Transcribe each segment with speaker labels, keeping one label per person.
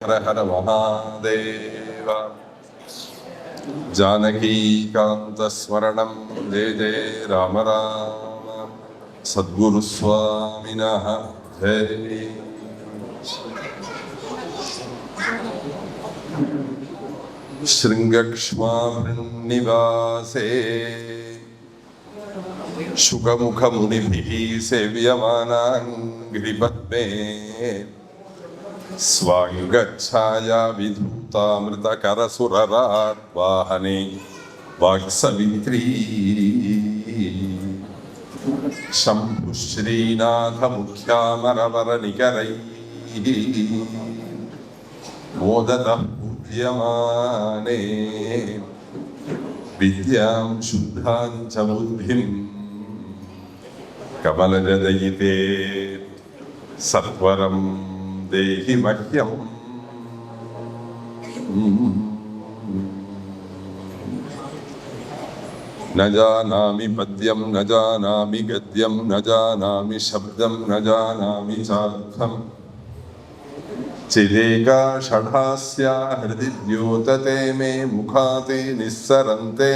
Speaker 1: हर हर महादेव। जानकीकान्तस्मरणं जय जय राम राम। सद्गुरुस्वामिनः जय। शृङ्गक्ष्मानिवासे शुकमुखमुनिभिः सेव्यमानां गिरिपद्मे स्वाङ्गच्छाया विधूतामृतकरसुररार्वाहने वाक्सवित्री शम्भुश्रीनाथमुख्यामरवरनिकरैः मोदतः पूज्यमाने विद्यां शुद्धां च बुद्धिं कमलजदयिते सत्वरं देहि मह्यम्। न जानामि पद्यं न जानामि गद्यं न जानामि शब्दं न जानामि चार्थम्। चिदेका षडास्या हृदि द्योतते मे मुखाते निस्सरन्ते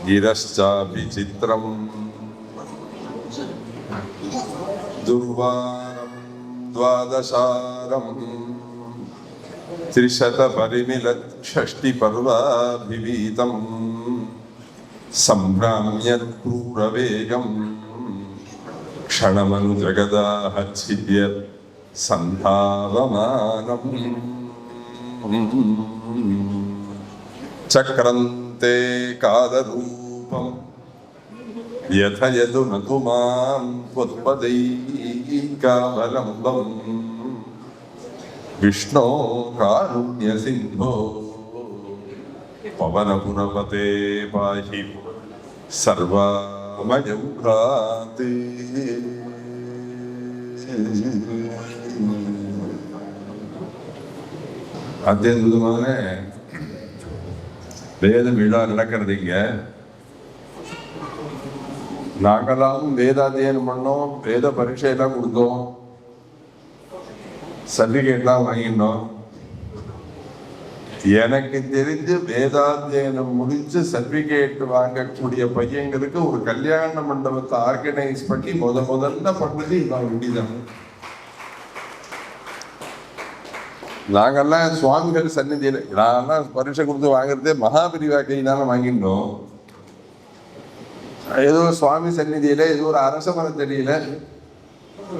Speaker 1: गिरश्चापि चित्रम् दुर्वारं द्वादशारं त्रिशतपरिमिलषष्टिपर्वाभिवीतं सम्भ्राम्यत् क्रूरवेगं क्षणमनुजगदाहच्छिद्यत् सन्धावमानम्। चक्रन्ते कालरूपं यथयतु न तु मां त्वत्पदैकावलम्बं विष्णो कारुण्यसिन्धो पवनपुरपते पाहि सर्वमयव्राते। அத்தியுதமான வேத விழா நடக்கிறது இங்க. நாங்களாம் வேதாத்தியனம் பண்ணோம், வேத பரீட்சையெல்லாம் கொடுத்தோம், சர்டிபிகேட்லாம் வாங்கிட்டோம். எனக்கு தெரிஞ்சு வேதாத்தியனம் முடிச்சு சர்டிபிகேட் வாங்கக்கூடிய பையங்களுக்கு ஒரு கல்யாண மண்டபத்தை ஆர்கனைஸ் பண்ணி முதல்ல பண்ணது நான் வேண்டிதான். நாங்கெல்லாம் சுவாமிகள் சந்நிதியில, நான்லாம் பரீட்சை கொடுத்து வாங்குறதே மகாபிரிவா கையினால வாங்கிட்டோம். ஏதோ சுவாமி சந்நிதியில, ஏதோ ஒரு அரச மரத்தடியில,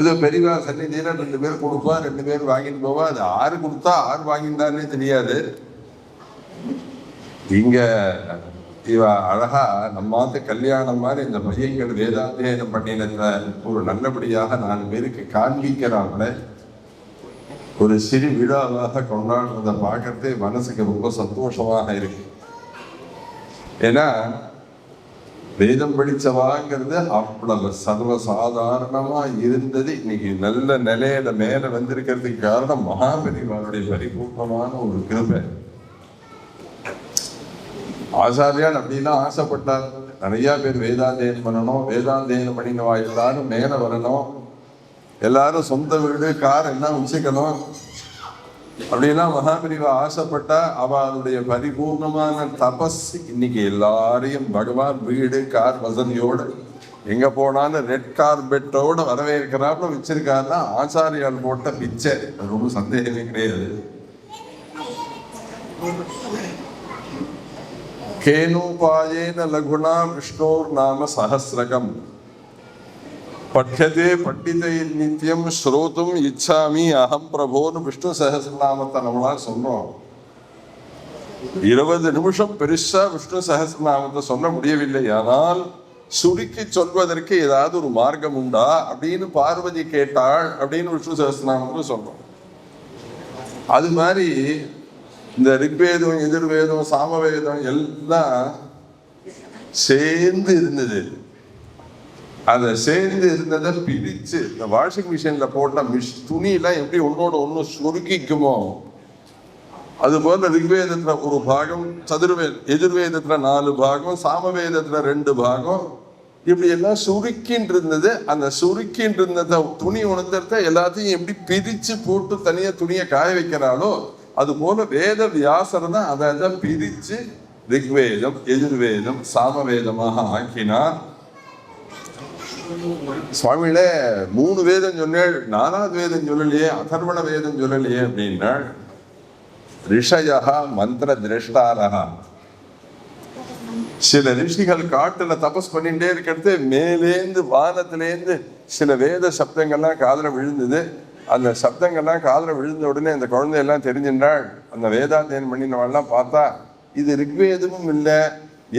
Speaker 1: ஏதோ பெரியவா சந்நிதியில 2 பேர் கொடுப்பா, 2 பேர் வாங்கிட்டு போவா. அது 6 கொடுத்தா 6 வாங்கிட்டாருன்னே தெரியாது. இங்க இவ அழகா நம்மாத்து கல்யாணம் மாதிரி இந்த பையன்கள் வேதாத்தியனம் பண்ணினத ஒரு நல்லபடியாக 4 பேருக்கு காண்பிக்கிறாங்களே, ஒரு சிறு விழாவாக கொண்டாடுறதை பார்க்கறதே மனசுக்கு ரொம்ப சந்தோஷமாக இருக்கு. ஏன்னா வேதம் படிச்சவாங்கிறது அவ்வளவு சர்வசாதாரணமா இருந்தது. இன்னைக்கு நல்ல நிலையில மேல வந்திருக்கிறதுக்கு காரணம் மகாபெரிவாருடைய பரிபூர்ணமான ஒரு கிருபை. ஆச்சாரியால் அப்படின்னா ஆசைப்பட்டார். நிறைய பேர் வேதாத்தியனம் பண்ணணும், வேதாத்தியனம் பண்ணினவா எல்லாரும் மேல வரணும், எல்லாரும் சொந்த வீடு கார் எல்லாம் வச்சுக்கணும் அப்படின்னா மகாபிரிவா ஆசைப்பட்டா அவளுடைய பரிபூர்ணமான தபஸ் இன்னைக்கு எல்லாரையும் பகவான் வீடு கார் வசதியோட எங்க போனாலும் ரெட் கார்பெட்டோட வரவேற்கிறாப்புல வச்சிருக்காருன்னா ஆச்சாரியால் போட்ட பிச்சை, ரொம்ப சந்தேகமே கிடையாது. கேனோபாயேன லகுணா விஷ்ணோர் நாம சஹஸ்ரகம் பட்யதே பண்டிதை நித்தியம் ஸ்ரோதும் இச்சாமி அகம் பிரபோன்னு விஷ்ணு சஹஸ்ரநாமத்தை நம்மளால சொன்னோம். 20 நிமிஷம் பெருசா விஷ்ணு சஹஸ்ரநாமத்தை சொல்ல முடியவில்லை. ஆனால் சுருக்கி சொல்வதற்கு ஏதாவது ஒரு மார்க்கம் உண்டா அப்படின்னு பார்வதி கேட்டாள் அப்படின்னு விஷ்ணு சஹஸ்ரநாமத்தை சொல்றோம். அது மாதிரி இந்த ரிக்வேதம், எதிர்வேதம், சாமவேதம் எல்லாம் சேர்ந்து இருந்தது. அதை சேர்ந்து இருந்ததை பிரிச்சு இந்த வாஷிங் மிஷின்ல போட்ட துணியெல்லாம் எப்படி ஒன்னோட ஒன்று சுருக்கிக்குமோ அது போல ரிக்வேதத்துல ஒரு பாகம், எதிர்வேதத்துல 4 பாகம், சாமவேதத்துல 2 பாகம், இப்படி எல்லாம் சுருக்கின்னு இருந்தது. அந்த சுருக்கின்னு இருந்த துணி உணர்ந்த எல்லாத்தையும் எப்படி பிரிச்சு போட்டு தனியா துணியை காய வைக்கிறாளோ அது போல வேத வியாசர் தான் அதை பிரிச்சு ரிக்வேதம், எதிர்வேதம், சாமவேதமாக ஆக்கினார். சுவாமியில 3 வேதம் சொன்னேள், 4வது வேதம் சொல்லலையே, அதர்வண வேதம் சொல்லலையே அப்படின்னா ரிஷயா மந்திர திரஷ்டாரா. சில ரிஷிகள் காட்டுல தபஸ் பண்ணிட்டே இருக்கிறது, மேலேந்து வானத்திலேந்து சில வேத சப்தங்கள்லாம் காதுல விழுந்தது. அந்த சப்தங்கள்லாம் காதுல விழுந்த உடனே அந்த குழந்தையெல்லாம் தெரிஞ்சின்றாள். அந்த வேதாத்தியனம் பண்ணினவாள்லாம் பார்த்தா இது ரிக்வேதமும் இல்லை,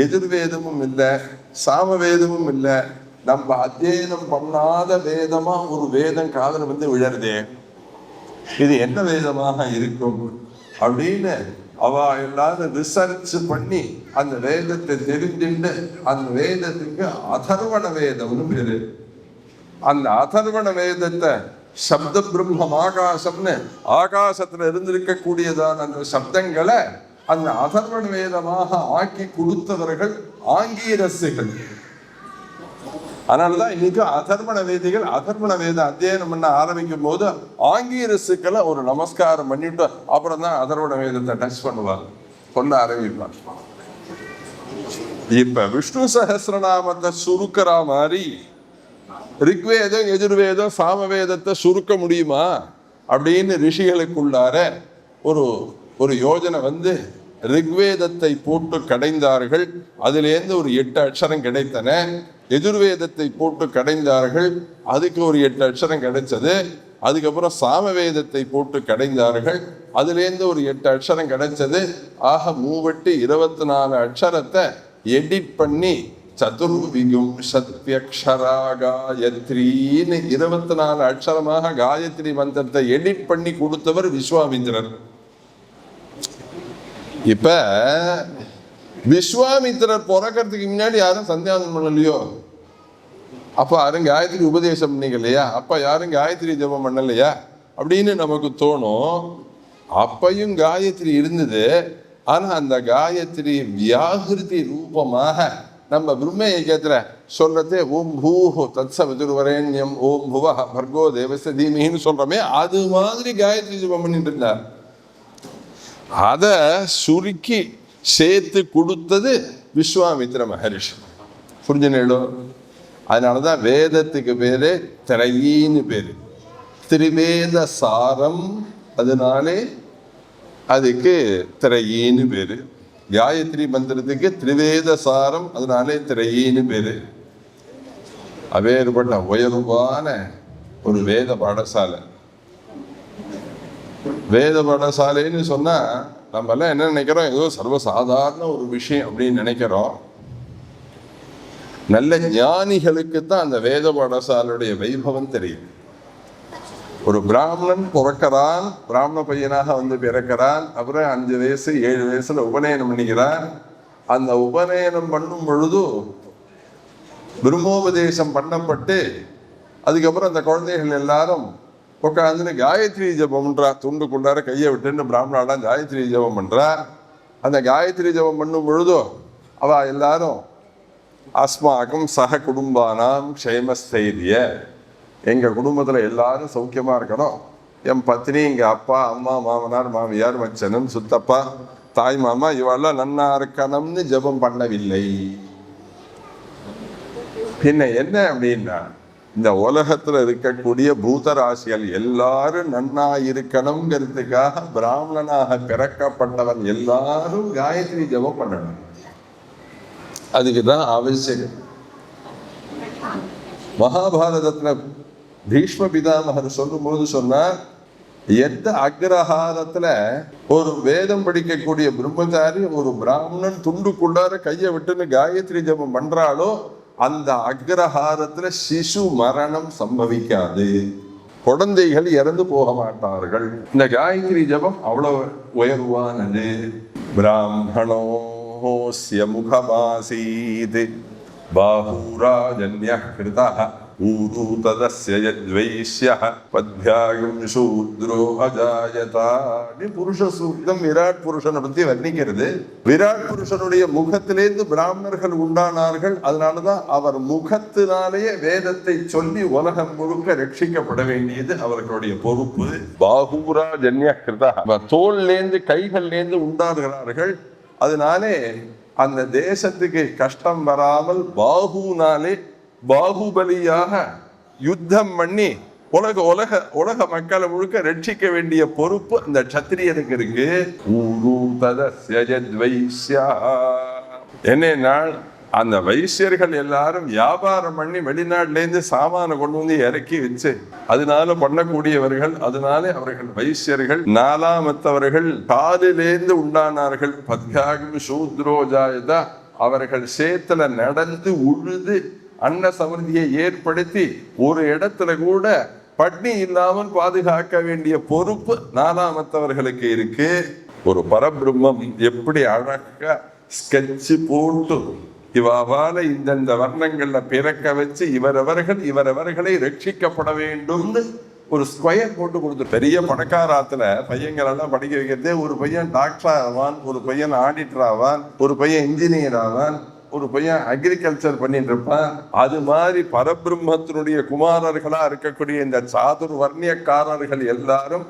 Speaker 1: எதிர்வேதமும் இல்லை, சாமவேதமும் இல்லை, நம்ம அத்தியனம் பண்ணாத வேதமா ஒரு வேதம் காதுல வந்து விழறதே, இது என்ன வேதமாக இருக்கும் அப்படின்னு அவ எல்லாரும் ரிசர்ச் பண்ணி அந்த வேதத்தை தெரிஞ்சுட்டு அந்த வேதத்துக்கு அதர்வண வேதம்னு பேரு. அந்த அதர்வண வேதத்தை சப்த பிரம்மம் ஆகாசம்னு ஆகாசத்துல இருந்திருக்கக்கூடியதான அந்த சப்தங்களை அந்த அதர்வண வேதமாக ஆக்கி கொடுத்தவர்கள் ஆங்கீரசுகள். அதனாலதான் இன்னைக்கு அதர்வண வேதிகள் அதர்வண வேத அத்தியனம் பண்ண ஆரம்பிக்கும் போது ஆங்கீரசுக்களை ஒரு நமஸ்காரம் பண்ணிட்டு அப்புறம் தான் அதர்வண வேதத்தை டச் பண்ணுவாங்க, சொல்ல ஆரம்பிப்பாங்க. இப்ப விஷ்ணு சஹஸ்ரநாமத்தை சுருக்கிற மாதிரி ரிக்வேதம், எதிர்வேதம், சாமவேதத்தை சுருக்க முடியுமா அப்படின்னு ரிஷிகளுக்குள்ளார ஒரு யோஜனை வந்து ரிக்வேதத்தை போட்டு கடைந்தார்கள். அதிலேருந்து ஒரு 8 அக்ஷரம் கிடைத்தன. எதிர்வேதத்தை போட்டு கடைந்தார்கள், அதுக்கு ஒரு 8 அக்ஷரம் கிடைச்சது. அதுக்கப்புறம் சாமவேதத்தை போட்டு கடைந்தார்கள், அதுலேருந்து ஒரு 8 அக்ஷரம் கிடைச்சது. ஆக 3 24 அக்ஷரத்தை எடிட் பண்ணி சதுர்விகும் சத்யக்ஷரா காயத்ரின்னு 24 அக்ஷரமாக காயத்ரி மந்திரத்தை எடிட் பண்ணி கொடுத்தவர் விஸ்வாமித்திரர். இப்ப விஸ்வாமித்திரர் பிறக்கிறதுக்கு முன்னாடி யாரும் சந்தியாவந்தனம் பண்ணலையோ, அப்ப யாரும் காயத்ரி உபதேசம் பண்ணிக்கலையா, அப்ப யாரும் காயத்ரி ஜபம் பண்ணலையா அப்படின்னு நமக்கு தோணும். அப்பையும் காயத்ரி இருந்தது. ஆனா அந்த காயத்ரி வியாகிருதி ரூபமாக நம்ம பிரம்ம ஐக்கியத்துல சொல்றதே ஓம் பூஹோ தத்ச விதுர்வரேண்யம் ஓம் புவ பர்கோ தேவஸ்ய தீமஹின்னு சொல்றமே, அது மாதிரி காயத்ரி ஜபம் பண்ணிட்டு இருந்தார். அதை சுருக்கி சேர்த்து கொடுத்தது விஸ்வாமித்திர மகரிஷி. புரிஞ்சுனேளோ? அதனாலதான் வேதத்துக்கு பேரு திரையின்னு பேரு, திரிவேத சாரம். அதனாலே அதுக்கு திரையின்னு பேரு. காயத்ரி மந்திரத்துக்கு திரிவேத சாரம், அதனாலே திரையின்னு பேரு. அவேறுபட்ட உயர்வான ஒரு வேத பாடசாலை. வேத பாடசாலைன்னு சொன்னா நம்ம எல்லாம் என்ன நினைக்கிறோம், ஏதோ சர்வசாதாரண ஒரு விஷயம் அப்படின்னு நினைக்கிறோம். நல்ல ஞானிகளுக்கு தான் அந்த வேத பாடசாலையுடைய வைபவம் தெரியும். ஒரு பிராமணன் பிறக்கிறான், பிராமண பையனாக வந்து பிறக்கிறான். அப்புறம் 5 வயசு 7 வயசுல உபநயனம் பண்ணிக்கிறான். அந்த உபநயனம் பண்ணும் பொழுது பிரம்மோபதேசம் பண்ணப்பட்டு அதுக்கப்புறம் அந்த குழந்தைகள் எல்லாரும் உட்காந்துன்னு காயத்ரி ஜபம் பண்றா. துண்டுக்குள்ளார கையை விட்டுன்னு பிராமணாலாம் காயத்ரி ஜபம் பண்றா. அந்த காயத்ரி ஜபம் பண்ணும் பொழுதோ அவ எல்லாரும் அஸ்மாக்கம் சக குடும்பானாம் க்ஷேமஸ்தைரிய, எங்க குடும்பத்துல எல்லாரும் சௌக்கியமா இருக்கணும், என் பத்னி, எங்க அப்பா, அம்மா, மாமனார், மாமியார், மச்சனன், சுத்தப்பா, தாய் மாமா இவெல்லாம் நன்னா இருக்கணும்னு ஜபம் பண்ணவில்லை. பின்ன என்ன அப்படின்னா, இந்த உலகத்துல இருக்கக்கூடிய பூதராசிகள் எல்லாரும் நன்னா இருக்கணுங்கிறதுக்காக பிராமணனாக பிறக்கப்பட்டவன் எல்லாரும் காயத்ரி ஜபம் பண்ணணும். அதுக்குதான் அவசியம். மகாபாரதத்துல பீஷ்ம பிதாமகர் சொல்லும் போது சொன்னார், எந்த அக்ரஹாரத்துல ஒரு வேதம் படிக்கக்கூடிய பிரம்மச்சாரி ஒரு பிராமணன் துண்டுக்குள்ளார கையை விட்டுன்னு காயத்ரி ஜபம் பண்றாளோ அந்த அக்ரஹாரத்துல சிசு மரணம் சம்பவிக்காது, குழந்தைகள் இறந்து போக மாட்டார்கள். இந்த காயத்ரி ஜபம் அவ்வளவு உயர்வானது. பிராமணோஸ்ய முகமாசீத் பாஹூராஜன்ய கிருதா ஊரு ததஸ்ய யத்வைஸ்யஹ பத்யாயும் சூத்ரோ அஜாயதா. புருஷ சூக்தம் விராட் புருஷனை பத்தி வர்ணிக்கிறது. விராட் புருஷனுடைய முகத்திலேருந்து பிராமணர்கள் உண்டானார்கள். அதனாலதான் அவர் முகத்தினாலேயே வேதத்தை சொல்லி உலகம் முழுக்க ரட்சிக்கப்பட வேண்டியது அவர்களுடைய பொறுப்பு. பாகூரா ஜன்ய கிருதா, தோல்லேந்து கைகள்லேந்து உண்டாகிறார்கள். அதனாலே அந்த தேசத்துக்கு கஷ்டம் வராமல் பாகுனாலே பாகுபலியாக யுத்தம் பண்ணி உலக உலக உலக மக்களை முழுக்க ரட்சிக்க வேண்டிய பொறுப்பு அந்த சத்திரியனுக்கு இருக்கு. என்னன்னா அந்த வைசியர்கள் எல்லாரும் வியாபாரம் பண்ணி வெளிநாட்டுல இருந்து சாமான கொண்டு வந்து இறக்கி வச்சு அதனால பண்ணக்கூடியவர்கள். அதனால அவர்கள் வைசியர்கள். நாலாமத்தவர்கள் காலிலேந்து உண்டானார்கள். பத்யாகும் சூத்ரோஜாயதா, அவர்கள் சேத்துல நடந்து உழுது அன்ன சமிருத்தியை ஏற்படுத்தி ஒரு இடத்துல கூட பட்னி இல்லாமல் பாதுகாக்க வேண்டிய பொறுப்பு நாலாமத்தவர்களுக்கு இருக்கு. ஒரு பரபிரம்மம் எப்படி அழகா ஸ்கெட்ச் போட்டு இவாவால இந்த வர்ணங்கள்ல பிறக்க வச்சு இவரவர்களை ரட்சிக்கப்பட வேண்டும்னு ஒரு ஸ்கொயர் போட்டு கொடுத்து. பெரிய பணக்காராத்துல பையங்களெல்லாம் படிக்க வைக்கிறதே, ஒரு பையன் டாக்டர் ஆவான், ஒரு பையன் ஆடிட்டர் ஆவான், ஒரு பையன் இன்ஜினியர் ஆவான், ஒரு பையன் அக்ரிகல்ச்சர் பண்ணிட்டு இருப்பான். அது மாதிரி பரபிரம்மத்தினுடைய குமாரர்களா இருக்கக்கூடிய இந்த சாதுர் வர்ணியக்காரர்கள் எல்லாரும்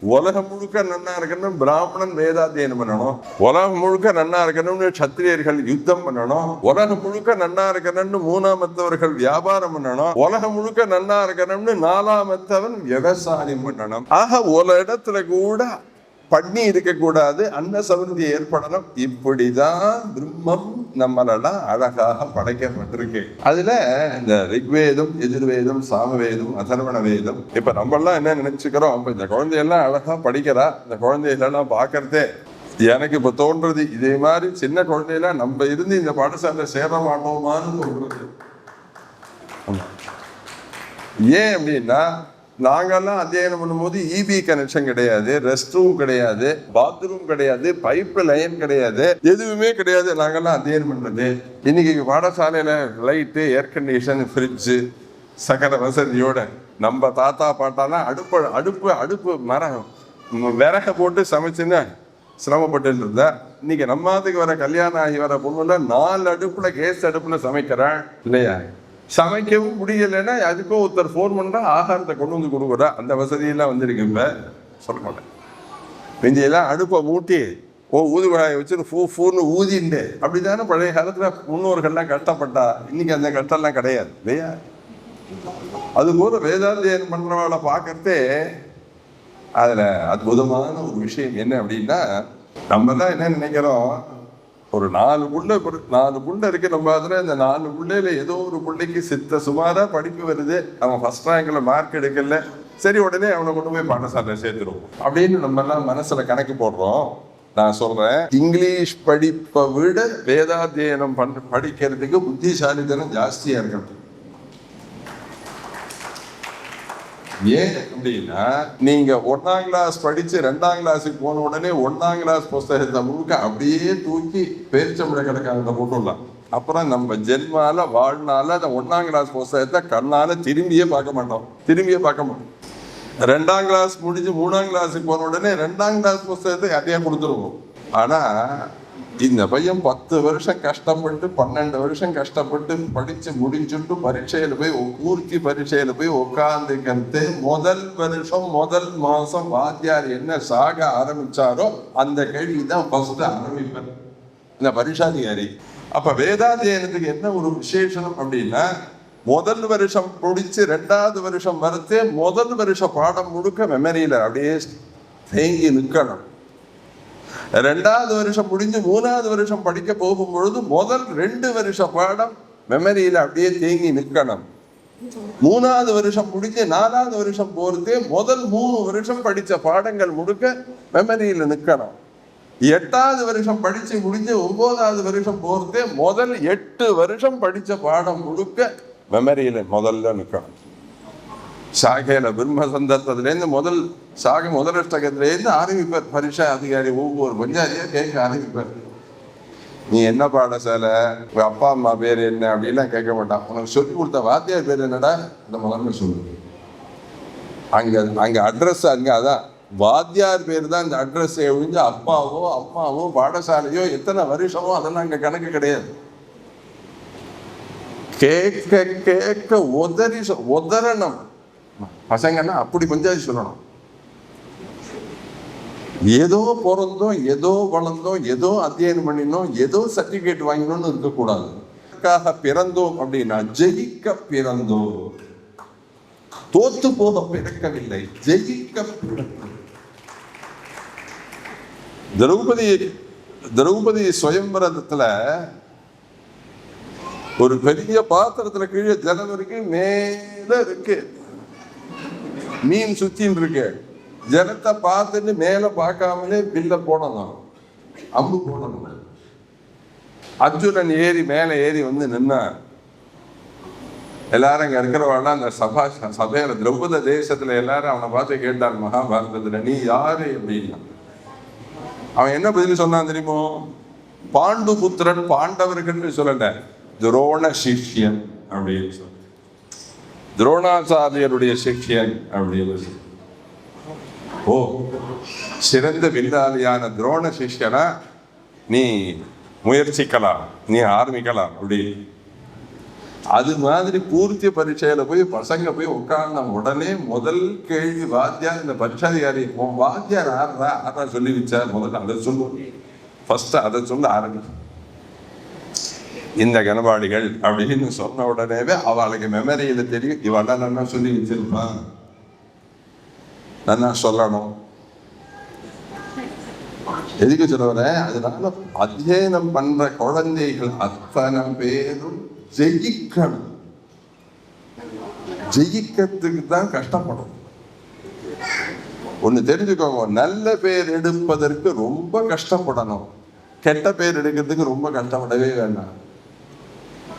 Speaker 1: உலகம் முழுக்க நன்னா இருக்கணும். பிராமணன் வேதாத்தியனம் பண்ணணும். உலகம் முழுக்க நன்னா இருக்கணும்னு சத்திரியர்கள் யுத்தம் பண்ணணும். உலகம் முழுக்க நன்னா இருக்கணும்னு மூணாமத்தவர்கள் வியாபாரம் பண்ணணும். உலகம் முழுக்க நன்னா இருக்கணும்னு நாலாமத்தவன் விவசாயம் பண்ணணும். ஆக ஒரு இடத்துல கூட பண்ணி இருக்கக்கூடாது, அன்ன சமிருத்தி ஏற்படணும். இப்படிதான் பிரம்மம் நம்மளெல்லாம் அழகாக படைக்கப்பட்டிருக்கு. அதுல இந்த ரிக்வேதம், எஜுர்வேதம், சாமவேதம், அதர்வண வேதம். இப்ப நம்ம எல்லாம் என்ன நினைச்சுக்கிறோம், இப்ப இந்த குழந்தையெல்லாம் அழகா படிக்கிறா, இந்த குழந்தையெல்லாம் பாக்குறதே எனக்கு இப்ப தோன்றது, இதே மாதிரி சின்ன குழந்தையெல்லாம் நம்ம இருந்து இந்த பாடசாலை சேர மாட்டோமான்னு தோன்றது. ஏன் அப்படின்னா நாங்கெல்லாம் அத்தியாயம் பண்ணும்போது இபி கனெக்ஷன் கிடையாது, ரெஸ்ட் ரூம் கிடையாது, பாத்ரூம் கிடையாது, பைப்பு லைன் கிடையாது, எதுவுமே கிடையாது. நாங்கெல்லாம் அத்தியாயம் பண்றது. இன்னைக்கு பாடசாலையில லைட்டு, ஏர் கண்டிஷன், ஃப்ரிட்ஜு, சகல வசதியோட நம்ம தாத்தா பாட்டாலாம் அடுப்பு மரம் விறக போட்டு சமைச்சுன்னு சிரமப்பட்டு இருந்தா. இன்னைக்கு நம்மாத்துக்கு வர கல்யாணம் ஆகி வர பொண்ணுல 4 அடுப்புல கேஸ் அடுப்புல சமைக்கிறான் இல்லையா? சமைக்கவும் முடியலைன்னா அதுக்கோ ஒருத்தர் ஃபோன் பண்றா, ஆகாரத்தை கொண்டு வந்து கொடுக்குறா. அந்த வசதியெல்லாம் வந்துருக்கு. இப்ப சொல்ல மாட்டேன், நெஞ்சையெல்லாம் அடுப்பை மூட்டி ஊதுகுழாயை வச்சு ஃபூன்னு ஊதிண்டு அப்படித்தானே பழைய காலத்துல முன்னோர்கள்லாம் கஷ்டப்பட்டா. இன்னைக்கு அந்த கஷ்டம்லாம் கிடையாது இல்லையா? அது போல வேதாத்தியனம் பண்றவளை பார்க்கறதே அதுல அற்புதமான ஒரு விஷயம் என்ன அப்படின்னா, நம்ம தான் என்ன நினைக்கிறோம், ஒரு 4 புள்ள இருக்கு நம்ம. அதுல இந்த 4 புள்ளையில ஏதோ ஒரு பிள்ளைக்கு சுமாரா படிப்பு வருது, அவன் ஃபர்ஸ்ட் ரேங்க்ல மார்க் எடுக்கல, சரி உடனே அவனை கொண்டு போய் பாடசாலை சேர்த்துருவோம் அப்படின்னு நம்ம எல்லாம் மனசுல கணக்கு போடுறோம். நான் சொல்றேன், இங்கிலீஷ் படிப்பை விட வேதாத்தியனம் படிக்கிறதுக்கு புத்திசாலித்தனம் ஜாஸ்தியா இருக்கணும். ஏன் அப்படின்னா, நீங்க 1ஆம் கிளாஸ் படிச்சு 2ஆம் கிளாஸுக்கு போன உடனே 1ஆம் கிளாஸ் புஸ்தகத்தை முழுக்க அப்படியே தூக்கி பேரிச்சம்பளை கிடக்காங்க போட்டுடலாம். அப்புறம் நம்ம ஜென்மால வாழ்நாள அந்த 1ஆம் கிளாஸ் புஸ்தகத்தை கண்ணால திரும்பியே பார்க்க மாட்டோம். 2ஆம் கிளாஸ் முடிஞ்சு 3ஆம் கிளாஸுக்கு போன உடனே 2ஆம் கிளாஸ் புஸ்தகத்தை அதையே கொடுத்துருவோம். ஆனா இந்த பையன் 10 வருஷம் கஷ்டப்பட்டு 12 வருஷம் கஷ்டப்பட்டு படிச்சு முடிச்சுட்டு பரீட்சையில போய் பூர்த்தி பரீட்சையில போய் உட்கார்ந்துக்கிறது, முதல் வருஷம் முதல் மாசம் வாத்தியார் என்ன சாக ஆரம்பிச்சாரோ அந்த கேள்விதான் ஃபர்ஸ்ட் ஆரம்பிப்பார் இந்த பரீட்சாதிகாரி. அப்ப வேதாத்தியனத்துக்கு என்ன ஒரு விசேஷம் அப்படின்னா, முதல் வருஷம் முடிச்சு 2ஆவது வருஷம் வரத்தே முதல் வருஷ பாடம் முழுக்க மெமரியில அப்படியே தேங்கி நிற்கணும். 2ஆவது வருஷம் முடிஞ்சு 3ஆவது வருஷம் படிக்க போகும் பொழுது முதல் 2 வருஷ பாடம் மெமரியில அப்படியே தேங்கி நிற்கணும். 3ஆவது வருஷம் முடிஞ்சு 4ஆவது வருஷம் போறதே முதல் 3 வருஷம் படிச்ச பாடங்கள் முழுக்க மெமரியில நிற்கணும். 8ஆவது வருஷம் படிச்சு முடிஞ்சு 9ஆவது வருஷம் போறதே முதல் 8 வருஷம் படிச்ச பாடம் முழுக்க மெமரியில முதல்ல நிற்கணும். சாகையில பிரம்ம சந்தர்ப்பத்திலேருந்து முதலஷ்டகத்திலேருந்து ஆரம்பிப்பார் பரீட்சா அதிகாரி. ஒவ்வொரு பஞ்சாதியா கேட்க ஆரம்பிப்பார். நீ என்ன பாடசாலை, உங்க அப்பா அம்மா பேர் என்ன அப்படின்லாம் கேட்க மாட்டான். உனக்கு சொல்லி கொடுத்த வாத்தியார் பேர் என்னடா இந்த முதல்ல சொல்லு. அங்க அட்ரஸ் அதான் வாத்தியார் பேர் தான் இந்த அட்ரஸ். ஒழிஞ்சு அப்பாவோ அம்மாவோ பாடசாலையோ எத்தனை வருஷமோ அதெல்லாம் அங்க கணக்கு கிடையாது. கேட்க கேட்க உதறணும். பசங்கன்னா அப்படி பஞ்சாயத்து சொல்லணும். ஏதோ பிறந்தோம், ஏதோ வளர்ந்தோம், ஏதோ அத்தியனம் பண்ணினோம், ஏதோ சர்டிபிகேட் வாங்கினோம்னு இருக்கக்கூடாது. பிறந்தோம் அப்படின்னா ஜெயிக்க பிறந்தோம், தோத்து போக பிறக்கவில்லை, ஜெயிக்க பிறந்தோம். திரௌபதி சுயம்பரத்துல ஒரு பெரிய பாத்திரத்துல கீழே ஜலம் இருக்கு, மேல இருக்கு மீன் சுத்தின்னு இருக்கு. ஜலத்தை பார்த்துட்டு மேல பார்க்காமலே பில்ல போடணும், அம்பு போடணும். அர்ஜுனன் மேல ஏறி வந்து நின்னா எல்லாரும் அங்க இருக்கிறவாள் அந்த சபையில திரௌபதி தேசத்துல எல்லாரும் அவனை பார்த்து கேட்டார், மகாபாரதத்துல நீ யாரு அப்படின்னா. அவன் என்ன பதில் சொன்னான் தெரியுமோ? பாண்டு புத்திரன், பாண்டவர்கள் சொல்லல, துரோண சிஷ்யன் அப்படின்னு சொல்ல, துரோணாச்சாரியருடைய சிஷ்யன் அப்படின்னு. ஓ, சிறந்த வில்லாளியான துரோண சிஷ்யனா நீ முயற்சிக்கலாம், நீ ஆரம்பிக்கலாம் அப்படி. அது மாதிரி பூர்த்தி பரீட்சையில போய் பசங்க போய் உட்கார்ந்த உடனே முதல் கேள்வி வாத்தியார், இந்த பரீட்சாதிகாரி வாத்தியார் ஆறா சொல்லி வச்சார், முதல்ல அதை சொல்லுவோம், ஃபர்ஸ்ட் அதை சொல்ல ஆரம்பிக்கும். இந்த கனபாடிகள் அப்படின்னு சொன்ன உடனேவே அவளுக்கு மெமரியில தெரியும், இவெல்லாம் நல்லா சொல்லி வச்சிருப்பான், நல்லா சொல்லணும். எதுக்கு சொல்லுறேன்? அதனால அத்தியனம் பண்ற குழந்தைகள் அத்தனை பேரும் ஜெயிக்கணும். ஜெயிக்கிறதுக்கு தான் கஷ்டப்படும். ஒண்ணு தெரிஞ்சுக்கோங்க, நல்ல பேர் எடுப்பதற்கு ரொம்ப கஷ்டப்படணும், கெட்ட பேர் எடுக்கிறதுக்கு ரொம்ப கஷ்டப்படவே வேண்டாம்.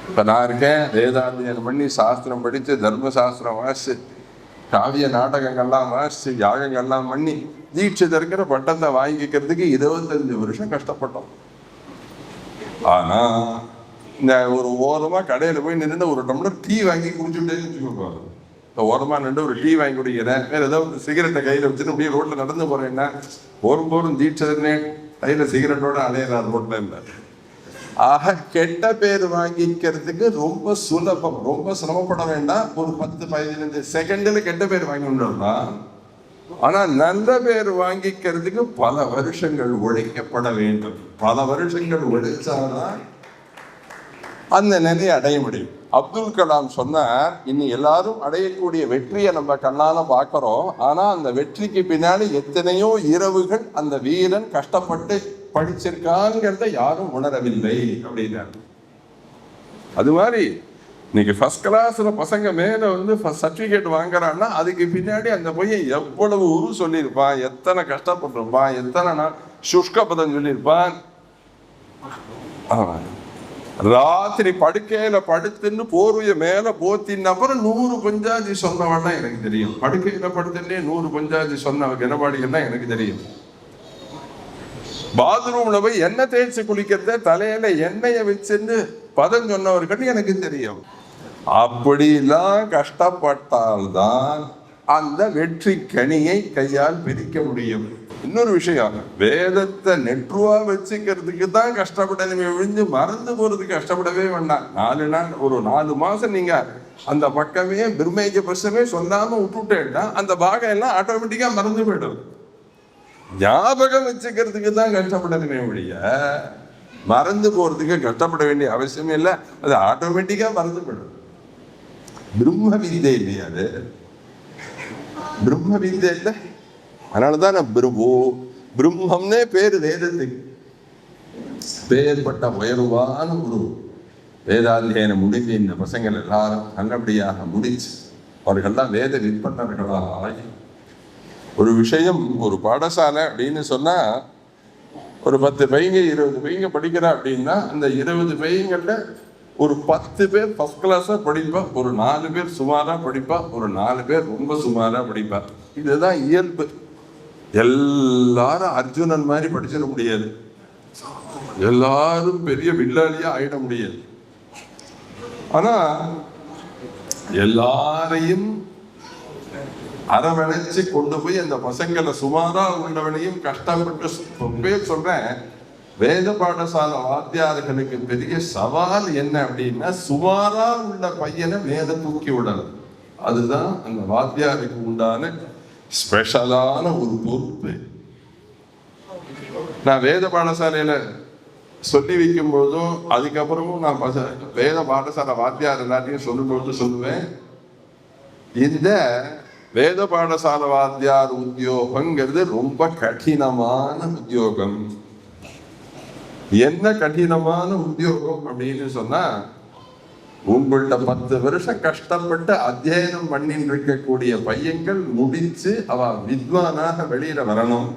Speaker 1: இப்ப நான் இருக்கேன், வேதாத்தியனம் பண்ணி சாஸ்திரம் படிச்சு தர்ம சாஸ்திரம் வாசிச்சு காவிய நாடகங்கள்லாம் வாசிச்சு யாகங்கள்லாம் பண்ணி தீட்சித இருக்கிற பட்டத்தை வாங்கிக்கிறதுக்கு 25 வருஷம் கஷ்டப்பட்டோம். ஆனா இந்த ஒரு ஓரமா கடையில போய் நின்று ஒரு டம்ளர் டீ வாங்கி குடிச்சுட்டே வச்சுக்கோங்க. இந்த ஓரமா நின்று ஒரு டீ வாங்கி குடிக்கிறேன், வேற ஏதோ ஒரு சிகரெட்டை கையில வச்சுட்டு அப்படியே ரோட்ல நடந்து போறேன்னா போரும் தீட்சதனே கையில சிகரெட்டோட அலையிறார் ரோட்ல இல்லை. ஆக கெட்ட பேர் வாங்கிக்கிறதுக்கு ரொம்ப சுலபம், ரொம்ப சிரமப்பட வேண்டாம். ஒரு 10-15 செகண்ட்ல கெட்ட பேர் வாங்கிட்டோம்னா. ஆனா நல்ல பேர் வாங்கிக்கிறதுக்கு பல வருஷங்கள் உழைக்கப்பட வேண்டும். பல வருஷங்கள் உழைச்சாதான் அந்த நிலையை அடைய முடியும். அப்துல் கலாம் சொன்னார், இனி எல்லாரும் அடையக்கூடிய வெற்றியை நம்ம கண்ணால பார்க்கிறோம், ஆனா அந்த வெற்றிக்கு பின்னாடி எத்தனையோ இரவுகள் அந்த வீரன் கஷ்டப்பட்டு படிச்சிருக்காங்கிறத யாரும் உணரவில்லை அப்படின்னாரு. அது மாதிரி இன்னைக்கு ஃபர்ஸ்ட் கிளாஸ்ல பசங்க மேல வந்து சர்டிபிகேட் வாங்குறான்னா அதுக்கு பின்னாடி அந்த பையன் எவ்வளவு சொல்லியிருப்பான், எத்தனை கஷ்டப்பட்டிருப்பான், எத்தனை நாள் சுஷ்க பதம் சொல்லியிருப்பான். ராத்திரி படுக்கையில படுத்துன்னு போர்வைய மேல போத்தின் அப்புறம் 100 பஞ்சாஜி சொன்னவன்னா எனக்கு தெரியும். படுக்கையில படுத்துன்னே 100 பஞ்சாஜி சொன்ன கனபாடிகள் தான் எனக்கு தெரியும். பாத்ரூம்ல போய் எண்ணெய் தேய்ச்சி குளிக்கிறத தலையில எண்ணெயை வச்சுன்னு பதம் சொன்னவர்கள் எனக்கு தெரியும். அப்படிலாம் கஷ்டப்பட்டால்தான் அந்த வெற்றி கனியை கையால் பிரிக்க முடியும். இன்னொரு விஷயம், வேதத்தை நெட்ருவா வச்சுக்கிறதுக்கு தான் கஷ்டப்படணுமே விழிஞ்சு மறந்து போறதுக்கு கஷ்டப்படவே வேண்டாம். 4 நாள் ஒரு 4 மாசம் நீங்க அந்த பக்கமே பிரம்மேஜ பிரசமே சொல்லாம விட்டுட்டேன்னா அந்த பாகம் எல்லாம் ஆட்டோமேட்டிக்கா மறந்து போயிடும். ஞாபகம் வச்சுக்கிறதுக்கு தான் கஷ்டப்படணுமே ஒழிய மறந்து போறதுக்கு கஷ்டப்பட வேண்டிய அவசியமே இல்லை. அது ஆட்டோமேட்டிக்கா மறந்து போயிடும். பிரம்ம வித்தை இல்லையா? அது பிரம்ம வித்தை இல்லை. அதனாலதான் பிரம்மம்னே பேரு வேதத்துக்கு. பேர்பட்ட உயர்வான ஒரு வேதாத்தியனம் முடிஞ்சு இந்த பசங்கள் எல்லாரும் நல்லபடியாக முடிச்சு அவர்கள்லாம் வேத விற்பனர்களாக ஒரு விஷயம். ஒரு பாடசாலை அப்படின்னு சொன்னா ஒரு 10 பையங்க 20 பையங்க படிக்கிறா அப்படின்னா அந்த 20 பையங்கள்ல ஒரு 10 பேர் ஃபர்ஸ்ட் கிளாஸா படிப்பா, ஒரு 4 பேர் சுமாரா படிப்பா, ஒரு 4 பேர் ரொம்ப சுமாரா படிப்பா. இதுதான் இயல்பு. எல்லாரும் அர்ஜுனன் மாதிரி படிச்சிட முடியாது. எல்லாரும் பெரிய வில்லாளியா ஆயிட முடியாது. ஆனா எல்லாரையும் அரவணைச்சு கொண்டு போய் அந்த பசங்களை சுமாரா உள்ளவனையும் கஷ்டப்பட்டு சொல்றேன். வேத பாடசாலை வாத்தியார்களுக்கு பெரிய சவால் என்ன அப்படின்னா, சுமாரா உள்ள பையனை வேத தூக்கி விடணும். அதுதான் அந்த வாத்தியாருக்கு உண்டான ஸ்பெஷலான ஒரு பொறுப்பு. நான் வேத பாடசாலையில சொல்லி வைக்கும் போதும் அதுக்கப்புறமும் நான் வேத பாடசாலை வாத்தியார் எல்லாத்தையும் சொல்லும்போது சொல்லுவேன், இந்த வேத பாடசாலை வாத்தியார் உத்தியோகங்கிறது ரொம்ப கடினமான உத்தியோகம். என்ன கடினமான உத்தியோகம் அப்படின்னு சொன்னா, உங்கள்ட்ட 10 வருஷம் கஷ்டப்பட்டு அத்தியனம் பண்ணிட்டு இருக்கக்கூடிய பையன்கள் முடிச்சு அவ வித்வானாக வெளியில வரணும்.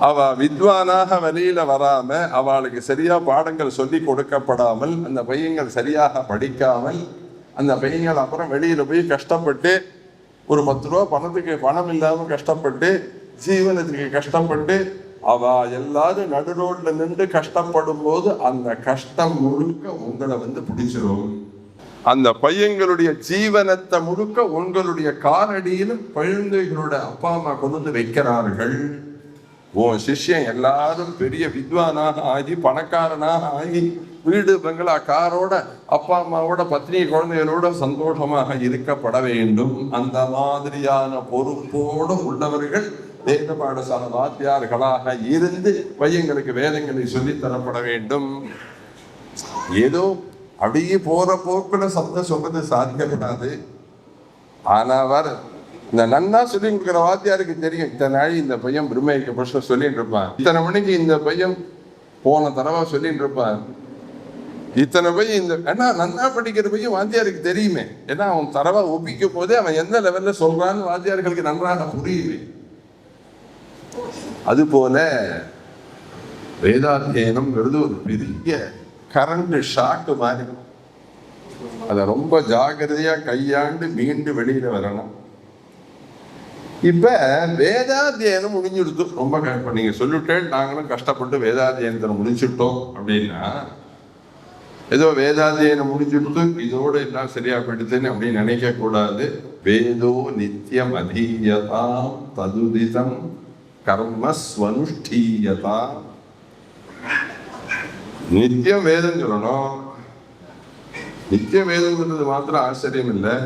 Speaker 1: அவ வித்வானாக வெளியில வராம அவளுக்கு சரியா பாடங்கள் சொல்லி கொடுக்கப்படாமல் அந்த பையன்கள் சரியாக படிக்காமல் அந்த பையன்கள் அப்புறம் வெளியில போய் கஷ்டப்பட்டு ஒரு 10 ரூபா பணத்துக்கு பணம் இல்லாம கஷ்டப்பட்டு ஜீவனத்துக்கு கஷ்டப்பட்டு அவ எல்லாரும் நடு ரோட்ல நின்று கஷ்டப்படும் போது அந்த கஷ்டம் முழுக்க உங்களை பிடிச்சிரும். அந்த பையங்களுடைய ஜீவனத்தை முழுக்க உங்களுடைய காலடியில் குழந்தைகளோட அப்பா அம்மா கொண்டு வைக்கிறார்கள். உன் சிஷ்யன் எல்லாரும் பெரிய வித்வானாக ஆகி பணக்காரனாக ஆகி வீடு பங்களா காரோட அப்பா அம்மாவோட பத்னி குழந்தைகளோட சந்தோஷமாக இருக்கப்பட வேண்டும். அந்த மாதிரியான பொறுப்போடு உள்ளவர்கள் வேத பாடசாலை வாத்தியார்களாக இருந்து பையங்களுக்கு வேதங்களை சொல்லி தரப்பட வேண்டும். ஏதோ அப்படியே போற போக்குல சொல்றது சாத்தியப்படாது. ஆனா இந்த நன்னா சொல்லி கொடுக்குற வாத்தியாருக்கு தெரியும், இத்தனை நாள் இந்த பையன் பிரம்மைக்கு பிரச்சனை சொல்லிட்டு இருப்பான், இத்தனை மணிக்கு இந்த பையன் போன தடவை சொல்லிட்டு இருப்பான், இத்தனை பையன் இந்த ஏன்னா நன்னா படிக்கிற பையன் வாத்தியாருக்கு தெரியுமே. ஏன்னா அவன் தரவா ஒப்பிக்கும் போதே அவன் எந்த லெவல்ல சொல்றான்னு வாத்தியார்களுக்கு நன்றாக புரியுமே. அது போல வேதாத்தியனம்ங்கிறது ஒரு பெரிய கரண்ட் ஷாக்கு மாதிரி. அதை ரொம்ப ஜாகிரதையா கையாண்டு மீண்டு வெளியில வரணும். இப்ப வேதாத்தியனம் முடிஞ்சுடுத்து. ரொம்ப இப்ப நீங்க சொல்லிட்டேன், நாங்களும் கஷ்டப்பட்டு வேதாத்தியனத்தை முடிச்சுட்டோம் அப்படின்னா, ஏதோ வேதாத்தியனம் முடிச்சுட்டு இதோட எல்லாம் சரியா போயிடுதுன்னு அப்படின்னு நினைக்க கூடாது. வேதோ நித்தியம் அதீயதாம் ததுதிதம் கர்மஸ்வனுஷ்டீயதா. நித்தியம் வேதம் சொல்லணும். நித்தியம் வேதம் சொல்றது மாத்திரம் ஆச்சரியம் இல்லை.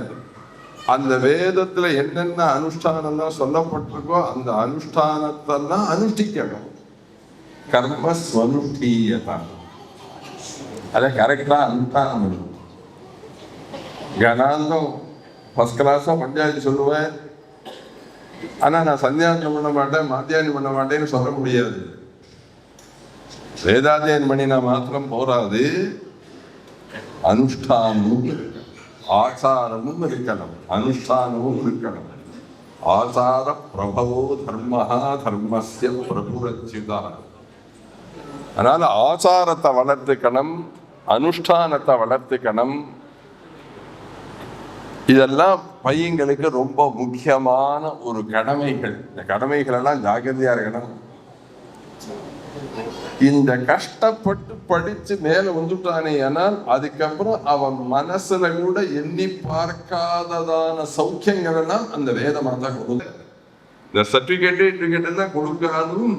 Speaker 1: அந்த வேதத்துல என்னென்ன அனுஷ்டானம் தான் சொல்லப்பட்டிருக்கோ அந்த அனுஷ்டானத்தெல்லாம் அனுஷ்டிக்கணும். கர்மஸ்வனுஷ்டீயதா, அதை கரெக்டா அனுஷ்டானம் பண்ணும். கணாந்தம் ஃபர்ஸ்ட் கிளாஸா பஞ்சாயத்து சொல்லுவேன், ஆனா நான் சந்தியானம் பண்ண மாட்டேன் மாத்தியானம் பண்ண மாட்டேன்னு சொல்ல முடியாது. வேதாத்தியனம் பண்ணினா மாத்திரம் போராது, அனுஷ்டானமும் ஆச்சாரமும் இருக்கணும், அனுஷ்டானமும் இருக்கணும். ஆச்சார பிரபவோ தர்மஹா தர்மஸ்ய பிரபுரச்சிதா. அதனால ஆச்சாரத்தை வளர்த்துக்கணும், அனுஷ்டானத்தை வளர்த்துக்கணும். இதெல்லாம் பையங்களுக்கு ரொம்ப முக்கியமான ஒரு கடமைகள். இந்த கடமைகள் எல்லாம் ஜாகிரதையா இருக்கணும். இந்த கஷ்டப்பட்டு படிச்சு மேல வந்துட்டானே ஆனால் அதுக்கப்புறம் அவன் மனசுல கூட எண்ணி பார்க்காததான சௌக்கியங்கள் எல்லாம் அந்த வேதமா தான் கொடுக்க. இந்த சர்டிபிகேட் எல்லாம் கொடுக்காதும்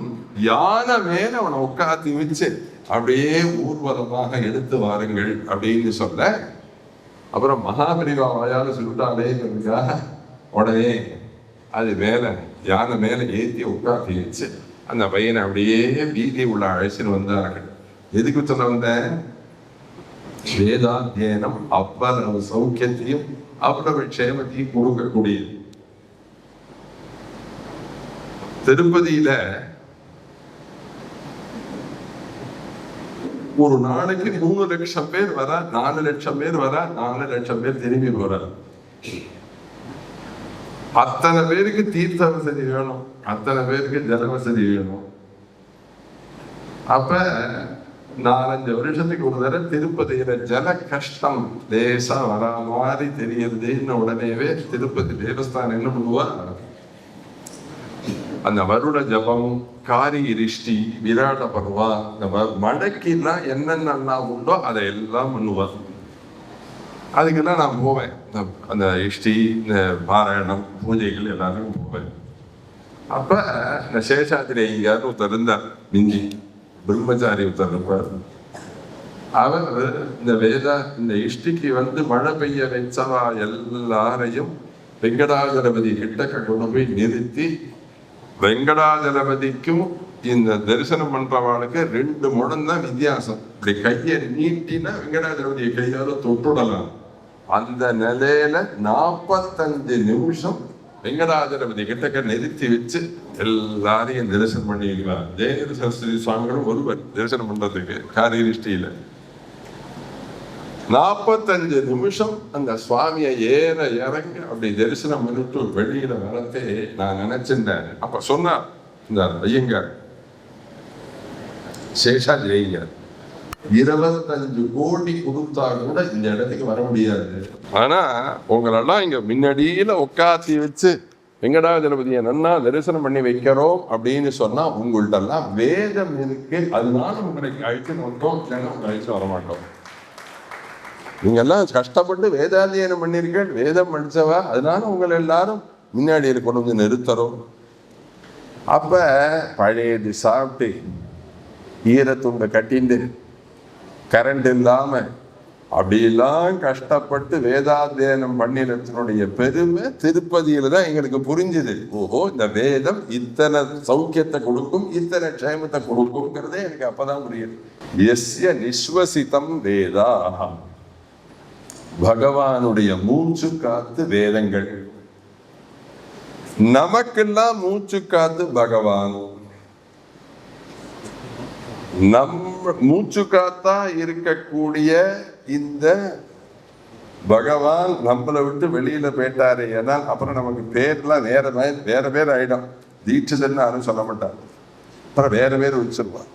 Speaker 1: யானை மேல அவனை உட்காத்தி வச்சு அப்படியே ஊர்வலமாக எடுத்து வாருங்கள் அப்படின்னு சொல்ல, அப்புறம் மகாபரிவா வாயால சொல்லிட்டாலே உடனே அது மேல யானை மேல ஏற்றி உட்காத்தி வச்சு அந்த பையனை அப்படியே வீதி உள்ள அழைச்சின்னு வந்தார்கள். எதுக்கு சொல்ல வந்த? வேதாத்தியனம் அவ்வளவு சௌக்கியத்தையும் அவ்வளவு க்ஷேமத்தையும் கொடுக்கக்கூடியது. திருப்பதியில ஒரு நாளைக்கு 3 லட்சம் பேர் வர, 4 லட்சம் பேர் வர, 4 லட்சம் பேர் திரும்பி போற. அத்தனை பேருக்கு தீர்த்த வசதி வேணும், அத்தனை பேருக்கு ஜல வசதி வேணும். அப்ப 4-5 வருஷத்துக்கு ஒரு தடவை திருப்பதியில ஜல கஷ்டம் லேசா வர மாதிரி தெரியுதுன்னு உடனேவே திருப்பதி தேவஸ்தானம் என்ன பண்ணுவா, அந்த வருட ஜபம், காரி ரிஷ்டி, விராட பருவா, இந்த மடக்கிலாம் என்னென்னலாம் உண்டோ அதை எல்லாம் பண்ணுவார். அதுக்கெல்லாம் நான் போவேன். அந்த இஷ்டி, இந்த பாராயணம், பூஜைகள் எல்லாரும் போவேன். அப்ப இந்த சேஷாத்திரி ஐயார் ஒருத்தர் இருந்தார், மிஞ்சி பிரம்மச்சாரி ஒருத்தர் இருப்பார். அவர் இந்த இஷ்டிக்கு மழை பெய்ய வச்சவா எல்லாரையும் வெங்கடாஜலபதி கிட்ட கொண்டு போய் நிறுத்தி, வெங்கடாஜலபதிக்கும் இந்த தரிசனம் பண்றவாளுக்கு 2 முழம் தான் வித்தியாசம். இப்படி கையை நீட்டினா வெங்கடாஜலபதியை கையால தொட்டுடலாம். அந்த நிலையில 45 நிமிஷம் வெங்கடாஜலபதி கிட்டக்க நிறுத்தி வச்சு எல்லாரையும் தரிசனம் பண்ணிக்கலாம். ஜெயகிரி சரஸ்வதி சுவாமிகளும் ஒருவர் தரிசனம் பண்றதுக்கு காரிஷ்டியில 45 நிமிஷம் அந்த சுவாமியை ஏற இறங்க அப்படி தரிசனம் பண்ணிட்டு வெளியில வரத்தே நான் நினைச்சிருந்தேன். அப்ப சொன்னார் இந்த ஐயங்கார், சேஷாத்ரி ஐயங்கார், 25 கோடி கொடுத்தா கூட இந்த இடத்துக்கு வர முடியாது. ஆனா உங்களெல்லாம் இங்க முன்னாடியில உட்காத்தி வச்சு வெங்கடாஜலபதியை நன்னா தரிசனம் பண்ணி வைக்கிறோம் அப்படின்னு சொன்னா உங்கள்ட்ட எல்லாம் வேதம் இருக்கு, அதனால உங்களுக்கு அழைச்சுன்னு வந்தோம், உங்களை அழைச்சு வரமாட்டோம். நீங்க எல்லாம் கஷ்டப்பட்டு வேதாத்தியனம் பண்ணிருக்கீங்க, வேதம் படிச்சவா, அதனால உங்களை எல்லாரும் முன்னாடி கொண்டு வந்து நிறுத்துறோம். அப்ப பழையது சாப்பிட்டு ஈரத்துண்டை கட்டிண்டு கரண்ட் இல்லாம அப்படியெல்லாம் கஷ்டப்பட்டு வேதாத்தியனம் பண்ணினத்தினுடைய பெருமை திருப்பதியில தான் எங்களுக்கு புரிஞ்சுது. ஓஹோ, இந்த வேதம் இத்தனை சௌக்கியத்தை கொடுக்கும், இத்தனை க்ஷேமத்தை கொடுக்கும்ங்கிறதே எனக்கு அப்பதான் புரியுது. எஸ்ய நிஸ்வசிதம் வேதா, பகவானுடைய மூச்சு காத்து வேதங்கள், நமக்கெல்லாம் மூச்சு காத்து பகவான். நம் மூச்சு காத்தா இருக்கக்கூடிய இந்த பகவான் நம்மளை விட்டு வெளியில போயிட்டாரு. ஏன்னா அப்புறம் நமக்கு பேர்லாம் வேற பேர் ஆயிடும். தீட்சிதன்னு யாரும் சொல்ல மாட்டார், அப்புறம் வேற பேர் வச்சிருப்பார்.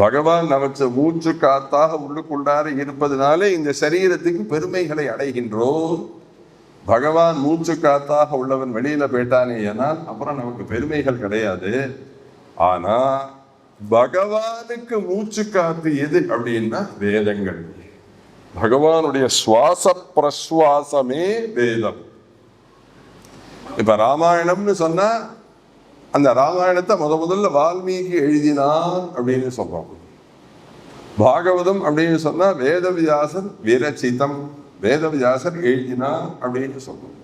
Speaker 1: பகவான் நமக்கு மூச்சு காத்தாக உள்ளுக்குள்ளார இருப்பதனாலே இந்த சரீரத்துக்கு பெருமைகளை அடைகின்றோம். பகவான் மூச்சு காத்தாக உள்ளவன் வெளியில போயிட்டானே ஏனால் அப்புறம் நமக்கு பெருமைகள் கிடையாது. ஆனா பகவானுக்கு மூச்சு காத்து எது அப்படின்னா வேதங்கள். பகவானுடைய சுவாச பிரஸ்வாசமே வேதம். இப்ப ராமாயணம்னு சொன்னா அந்த ராமாயணத்தை முதல்ல வால்மீகி எழுதினான் அப்படின்னு சொல்றோம். பாகவதம் அப்படின்னு சொன்னா வேதவியாசர் விரச்சிதம், வேதவியாசர் எழுதினான் அப்படின்னு சொல்றோம்.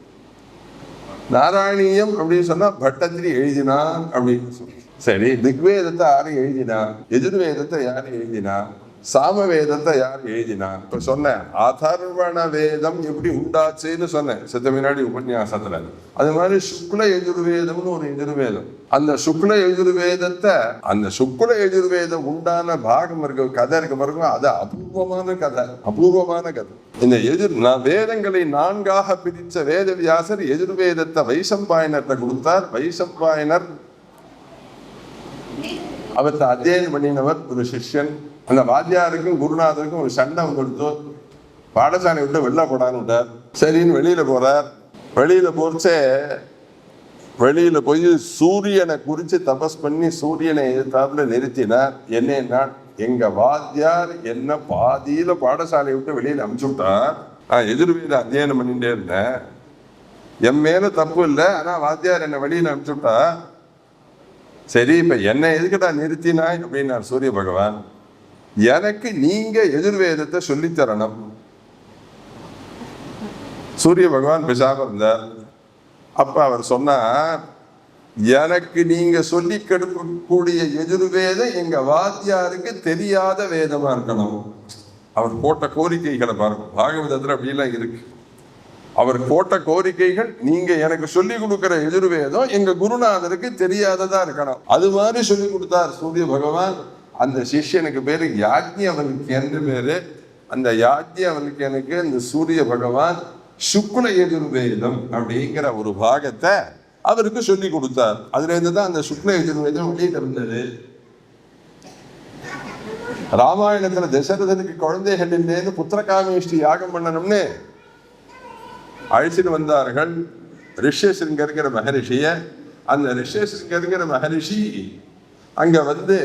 Speaker 1: நாராயணியம் அப்படின்னு சொன்னா பட்டத்திரி எழுதினான் அப்படின்னு சொல்றோம். சரி, திக்வேதத்தை யாரு எழுதினா, எஜுர்வேதத்தை யாரு எழுதினா, சாமவேதத்தை யார் எழுதினா? இப்ப சொன்னேன் அதர்வண வேதம் எப்படி உண்டாச்சுன்னு சொன்னேன் செத்த முன்னாடி உபன்யாசத்துல. அது மாதிரி சுக்ல எஜுர்வேதம்னு ஒரு எஜுர்வேதம். அந்த சுக்ல எஜுர்வேதத்தை, அந்த சுக்ல எஜுர்வேதம் உண்டான பாகம் இருக்க கதை இருக்க பாருங்க, அது அபூர்வமான கதை, அபூர்வமான கதை. இந்த வேதங்களை 4ஆக பிரிச்ச வேதவியாசர் எஜுர்வேதத்தை வைசம்பாயனர்கிட்ட கொடுத்தார். வைசம்பாயனர் அவர்த்த அத்தியனம் பண்ணினவர் ஒரு சிஷ்யன். அந்த வாத்தியாருக்கும் குருநாதருக்கும் ஒரு சண்டை கொடுத்து பாடசாலை விட்டு வெளில போடான்னு விட்டார். சரின்னு வெளியில போறார். வெளியில போய் சூரியனை குறிச்சு தபஸ் பண்ணி சூரியனை எதிர்த்தாப்புல நிறுத்தினார். என்னன்னா, எங்க வாத்தியார் என்ன பாதியில பாடசாலையை விட்டு வெளியில அனுப்பிச்சு விட்டார். நான் எதிர்வேத அத்தியனம் பண்ணிட்டே இருந்தேன், என் மேல தப்பு இல்லை, ஆனா வாத்தியார் என்ன வெளியில அனுப்பிச்சு விட்டா. சரி, இப்ப என்ன எதுக்கிட்டா நிறுத்தினாய் அப்படின்னார் சூரிய பகவான். எனக்கு நீங்க எதிர்வேதத்தை சொல்லித்தரணும். சூரிய பகவான் பேசாம இருந்தார். அப்ப அவர் சொன்னார், எனக்கு நீங்க சொல்லி கொடுக்கக்கூடிய எதிர்வேதம் எங்க வாத்தியாருக்கு தெரியாத வேதமா இருக்கணும். அவர் போட்ட கோரிக்கைகளை பாருங்க, பாகவதத்துல அப்படிலாம் இருக்கு. அவர் போட்ட கோரிக்கைகள், நீங்க எனக்கு சொல்லி கொடுக்கிற எதிர்வேதம் எங்க குருநாதருக்கு தெரியாததா இருக்கணும். அது மாதிரி சொல்லி கொடுத்தார் சூரிய பகவான். அந்த சிஷ்யனுக்கு பேரு யாஜ்ஞவல்கியன்னு பேரு. அந்த யாஜ்ஞவல்கியனுக்கு இந்த சூரிய பகவான் சுக்ல எஜுர்வேதம் அப்படிங்கிற ஒரு பாகத்தை அவருக்கு சொல்லி கொடுத்தார். அதுல இருந்துதான் அந்த சுக்ல எஜுர்வேதம் வெளியிட்டு இருந்தது. ராமாயணத்துல தசரதனுக்கு குழந்தைகள் இல்லைன்னு புத்திரகாமேஷ்டி யாகம் பண்ணணும்னு அழைச்சிட்டு வந்தார்கள் ரிஷியசிருங்கிற மகரிஷிய. அந்த ரிஷேஷங்கிற மகரிஷி அங்க வந்து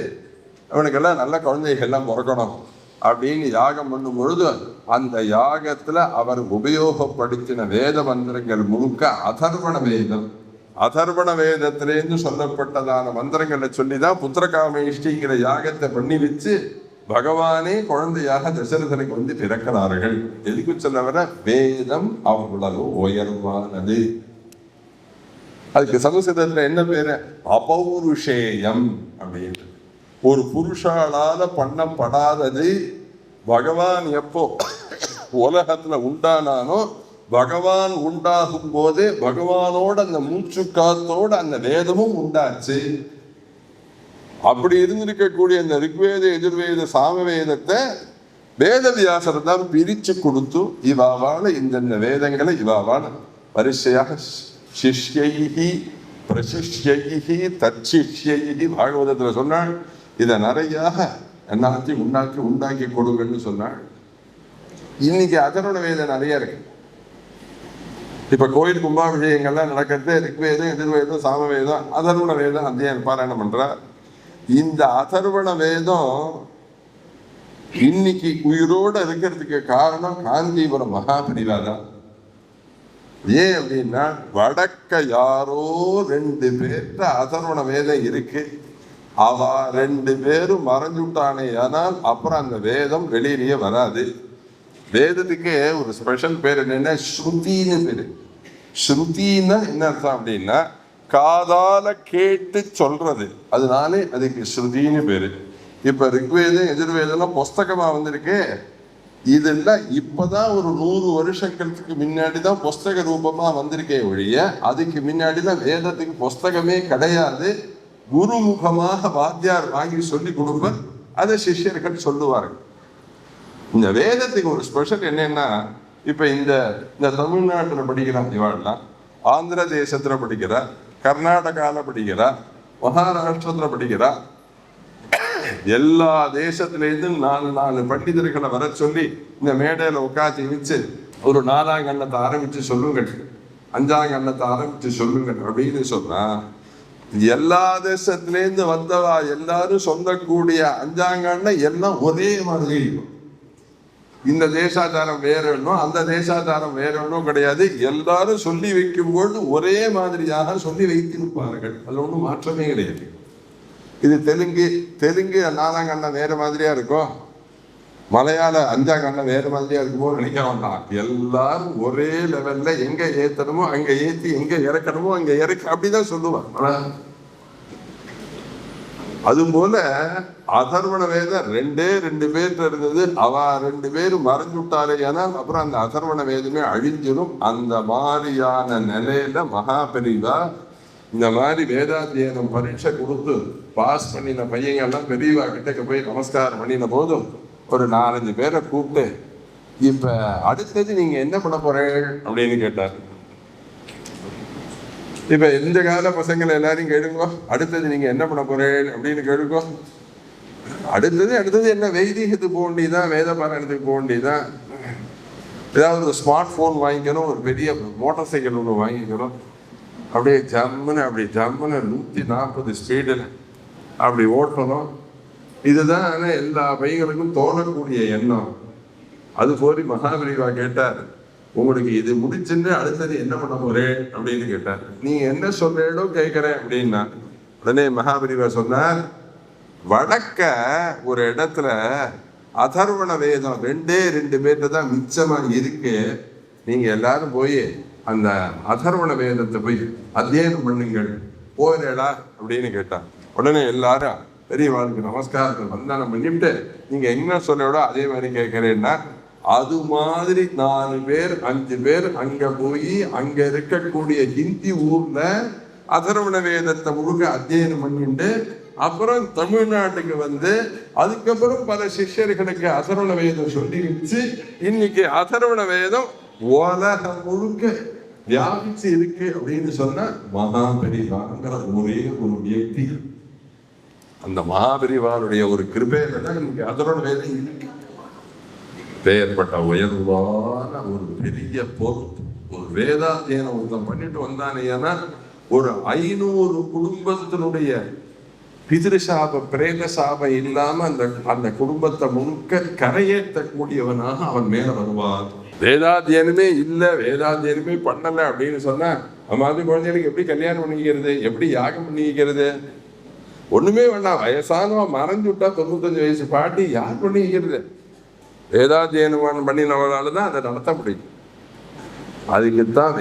Speaker 1: அவனுக்கெல்லாம் நல்ல குழந்தைகள்லாம் பிறக்கணும் அப்படின்னு யாகம் பண்ணும் பொழுது அந்த யாகத்துல அவர் உபயோகப்படுத்தின வேத மந்திரங்கள் முழுக்க அதர்வண வேதம். அதர்வண வேதத்திலேருந்து சொல்லப்பட்டதான மந்திரங்களை சொல்லிதான் புத்திரகாமேஷ்டிங்கிற யாகத்தை பண்ணி வச்சு பகவானே குழந்தையாக தசரதனுக்கு வந்து பிறக்கிறார்கள். எதுக்கு சொல்ல வர, வேதம் அவ்வளவு உயர்வானது. அதுக்கு சமஸ்கிருதத்துல என்ன பேரு, அபௌருஷேயம் அப்படின்னு. ஒரு புருஷாலால பண்ணப்படாதது. பகவான் எப்போ உலகத்துல உண்டானானோ, பகவான் உண்டாகும் போதே பகவானோட அந்த மூச்சு காத்தோட அந்த வேதமும் உண்டாச்சு. அப்படி இருந்திருக்கக்கூடிய இந்த ரிக்வேத எதிர்வேத சாமவேதத்தை வேதவியாசர் தான் பிரிச்சு கொடுத்து இவாவான இந்த வேதங்களை இவாவான வரிசையாக சிஷ்யைஹி பிரசிஷ்யைஹி தச்சிஷ்யைஹி பாகவதத்துல சொன்னாள். இதை நிறையாக எல்லாத்தையும் உண்டாக்கி கொடுங்கன்னு சொன்னாள். இன்னைக்கு அதர்வண வேதம் நிறைய இருக்கு. இப்ப கோயில் கும்பாபிஷேகங்கள்லாம் நடக்கிறது ரிக்வேதம் எதிர்வேதம் சாமவேதம் அதர்வண வேதம் அத்தியாயம் பாராயணம் பண்ற. இந்த அதர்வண வேதம் இன்னைக்கு உயிரோட இருக்கிறதுக்கு காரணம் காஞ்சிபுரம் மகாபரிவா தான். ஏன் அப்படின்னா, வடக்க யாரோ 2 பேர்த்த அதர்வண வேதம் இருக்கு. அவ 2 பேரும் மறைஞ்சுட்டானே, ஆனால் அப்புறம் அந்த வேதம் வெளியிலேயே வராது. வேதத்துக்கு ஒரு ஸ்பெஷல் பேர் என்னன்னா ஸ்ருதின்னு பேரு. ஸ்ருதின்னா என்ன அர்த்தம் அப்படின்னா, காதால கேட்டு சொல்றது, அதனாலே அதுக்கு ஸ்ருதின்னு பேரு. இப்ப ரிக்வேதம் எதிர்வேதம் புஸ்தகமா வந்திருக்கு. இதெல்லாம் இப்பதான் ஒரு 100 வருஷங்களுக்கு முன்னாடிதான் புஸ்தக ரூபமா வந்திருக்கே ஒழிய, அதுக்கு முன்னாடிதான் வேதத்துக்கு புஸ்தகமே கிடையாது. குருமுகமாக வாத்தியார் வாங்கி சொல்லி கொடுப்பர், அதை சிஷ்யர்கள் சொல்லுவார்கள். இந்த வேதத்துக்கு ஒரு ஸ்பெஷல் என்னன்னா, இப்ப இந்த தமிழ்நாட்டுல படிக்கிறான் இவாள்லாம், ஆந்திர தேசத்துல படிக்கிறா, கர்நாடகால படிக்கிறா, மகாராஷ்டிரத்துல படிக்கிறா. எல்லா தேசத்திலேருந்து 4 பண்டிதர்களை வர சொல்லி இந்த மேடையில உட்காந்து வச்சு ஒரு 4ஆம் கண்ணத்தை ஆரம்பிச்சு சொல்லுங்கள், 5ஆம் கண்ணத்தை ஆரம்பிச்சு சொல்லுங்கள் அப்படின்னு சொன்னா, எல்லா தேசத்திலேருந்து வந்தவா எல்லாரும் சொல்லக்கூடிய 5ஆம் கண்ணம் எல்லாம் ஒரே மாதிரி இருக்கும். இந்த தேசாச்சாரம் வேற ஒன்றும் அந்த தேசாச்சாரம் வேற ஒன்றும் கிடையாது. எல்லாரும் சொல்லி வைக்கும் பொழுது ஒரே மாதிரியாக சொல்லி வைத்திருப்பார்கள். அதுல ஒன்றும் மாற்றமே கிடையாது. இது தெலுங்கு 4ஆம் கண்ணம் வேற மாதிரியா இருக்கும், மலையாள 5ஆம் கண்ணம் வேற மாதிரியா இருக்குமோ நினைக்கிறோம். எல்லாரும் ஒரே லெவல்ல எங்க ஏத்தணுமோ அங்க ஏத்தி, எங்க இறக்கணுமோ அங்க இறக்க, அப்படிதான் சொல்லுவாங்க. அதுவும் போல அதர்வண வேதம் 2 பேர்கிட்ட இருந்தது. அவ 2 பேரும் மறைஞ்சுட்டாரே, ஆனால் அப்புறம் அந்த அதர்வண வேதமே அழிஞ்சிடும். அந்த மாதிரியான நிலையில மகாபெரிவா இந்த மாதிரி வேதாத்தியனம் பரீட்சை கொடுத்து பாஸ் பண்ணின பையங்கள்லாம் பெரியவா கிட்டக்க போய் நமஸ்காரம் பண்ணின போதும் ஒரு 4-5 பேரை கூப்பிட்டு, இப்ப அடுத்தது நீங்க என்ன பண்ண போறீங்க அப்படின்னு கேட்டார். இப்ப இந்த கால பசங்களை எல்லாரையும் கேளுங்க, அடுத்தது நீங்க என்ன பண்ண போறீங்க அப்படின்னு கேளுங்க. அடுத்தது என்ன, வைதிகத்துக்கு போக வேண்டியதான், வேத பாராயணத்துக்கு போக வேண்டியதான், ஏதாவது ஒரு ஸ்மார்ட் போன் வாங்கிக்கணும், ஒரு பெரிய மோட்டார் சைக்கிள் ஒன்று வாங்கிக்கணும், அப்படியே ஜம்முன்னு 140 ஸ்பீடில் அப்படி ஓட்டணும். இதுதான் எல்லா பையங்களுக்கும் தோணக்கூடிய எண்ணம். அது போய் மகாபெரிவா கேட்டார், உங்களுக்கு இது முடிச்சுன்னு அடுத்தது என்ன பண்ண போறேன் அப்படின்னு கேட்டார். நீங்க என்ன சொல்றீங்களோ கேட்கிறேன் அப்படின்னா, உடனே மகாபெரிவா சொன்னார், வடக்க ஒரு இடத்துல அதர்வண வேதம் 2 பேர்கிட்ட தான் மிச்சமா இருக்கு. நீங்க எல்லாரும் போய் அந்த அதர்வண வேதத்தை போய் அத்தியனம் பண்ணுங்கள், போறேடா அப்படின்னு கேட்டான். உடனே எல்லாரும் பெரியவாளுக்கு நமஸ்காரத்தை வந்தானம் பண்ணிவிட்டு, நீங்க என்ன சொல்லோடோ அதே மாதிரி கேட்கிறேன்னா, அது மாதிரி 4 பேர் 5 பேர் அங்க போய் அங்க இருக்கக்கூடிய ஹிந்தி ஊர்ல அதர்வண வேதத்தை முழுக்க அத்தியனம் பண்ணிட்டு அப்புறம் தமிழ்நாட்டுக்கு வந்து அதுக்கப்புறம் பல சிஷ்யர்களுக்கு அதர்வண வேதம் சொல்லி வச்சு இன்னைக்கு அதர்வண வேதம் உலகம் முழுக்க வியாபிச்சு இருக்கு அப்படின்னு சொன்னா மகாபெரிவாங்கிற ஒரே ஒரு வியக்தி. அந்த மகாபெரிவாருடைய ஒரு கிருபையில தான் இன்னைக்கு அதர்வண வேதம் இருக்கு. பெயர்பட்ட உயர்வான ஒரு பெரிய பொருள், ஒரு வேதாத்தியனம் ஒருத்தன் பண்ணிட்டு வந்தானே, ஒரு 500 குடும்பத்தினுடைய பிதிருசாப பிரேத சாபம் இல்லாம அந்த குடும்பத்தை முழுக்க கரையேற்றக்கூடியவனாக அவன் மேல வருவான். வேதாத்தியனமே இல்லை, வேதாத்தியனமே பண்ணல அப்படின்னு சொன்னா மாதிரி குழந்தைகளுக்கு எப்படி கல்யாணம் பண்ணிக்கிறது, எப்படி யாகம் பண்ணிக்கிறது? ஒண்ணுமே வேண்டாம், வயசானவன் மறைஞ்சு விட்டா 95 வயசு பாட்டி யார் பண்ணிக்கிறது? வேதாத்தியனம் பண்ணினவனாலதான் அதை நடத்த முடியும். அதுக்குத்தான்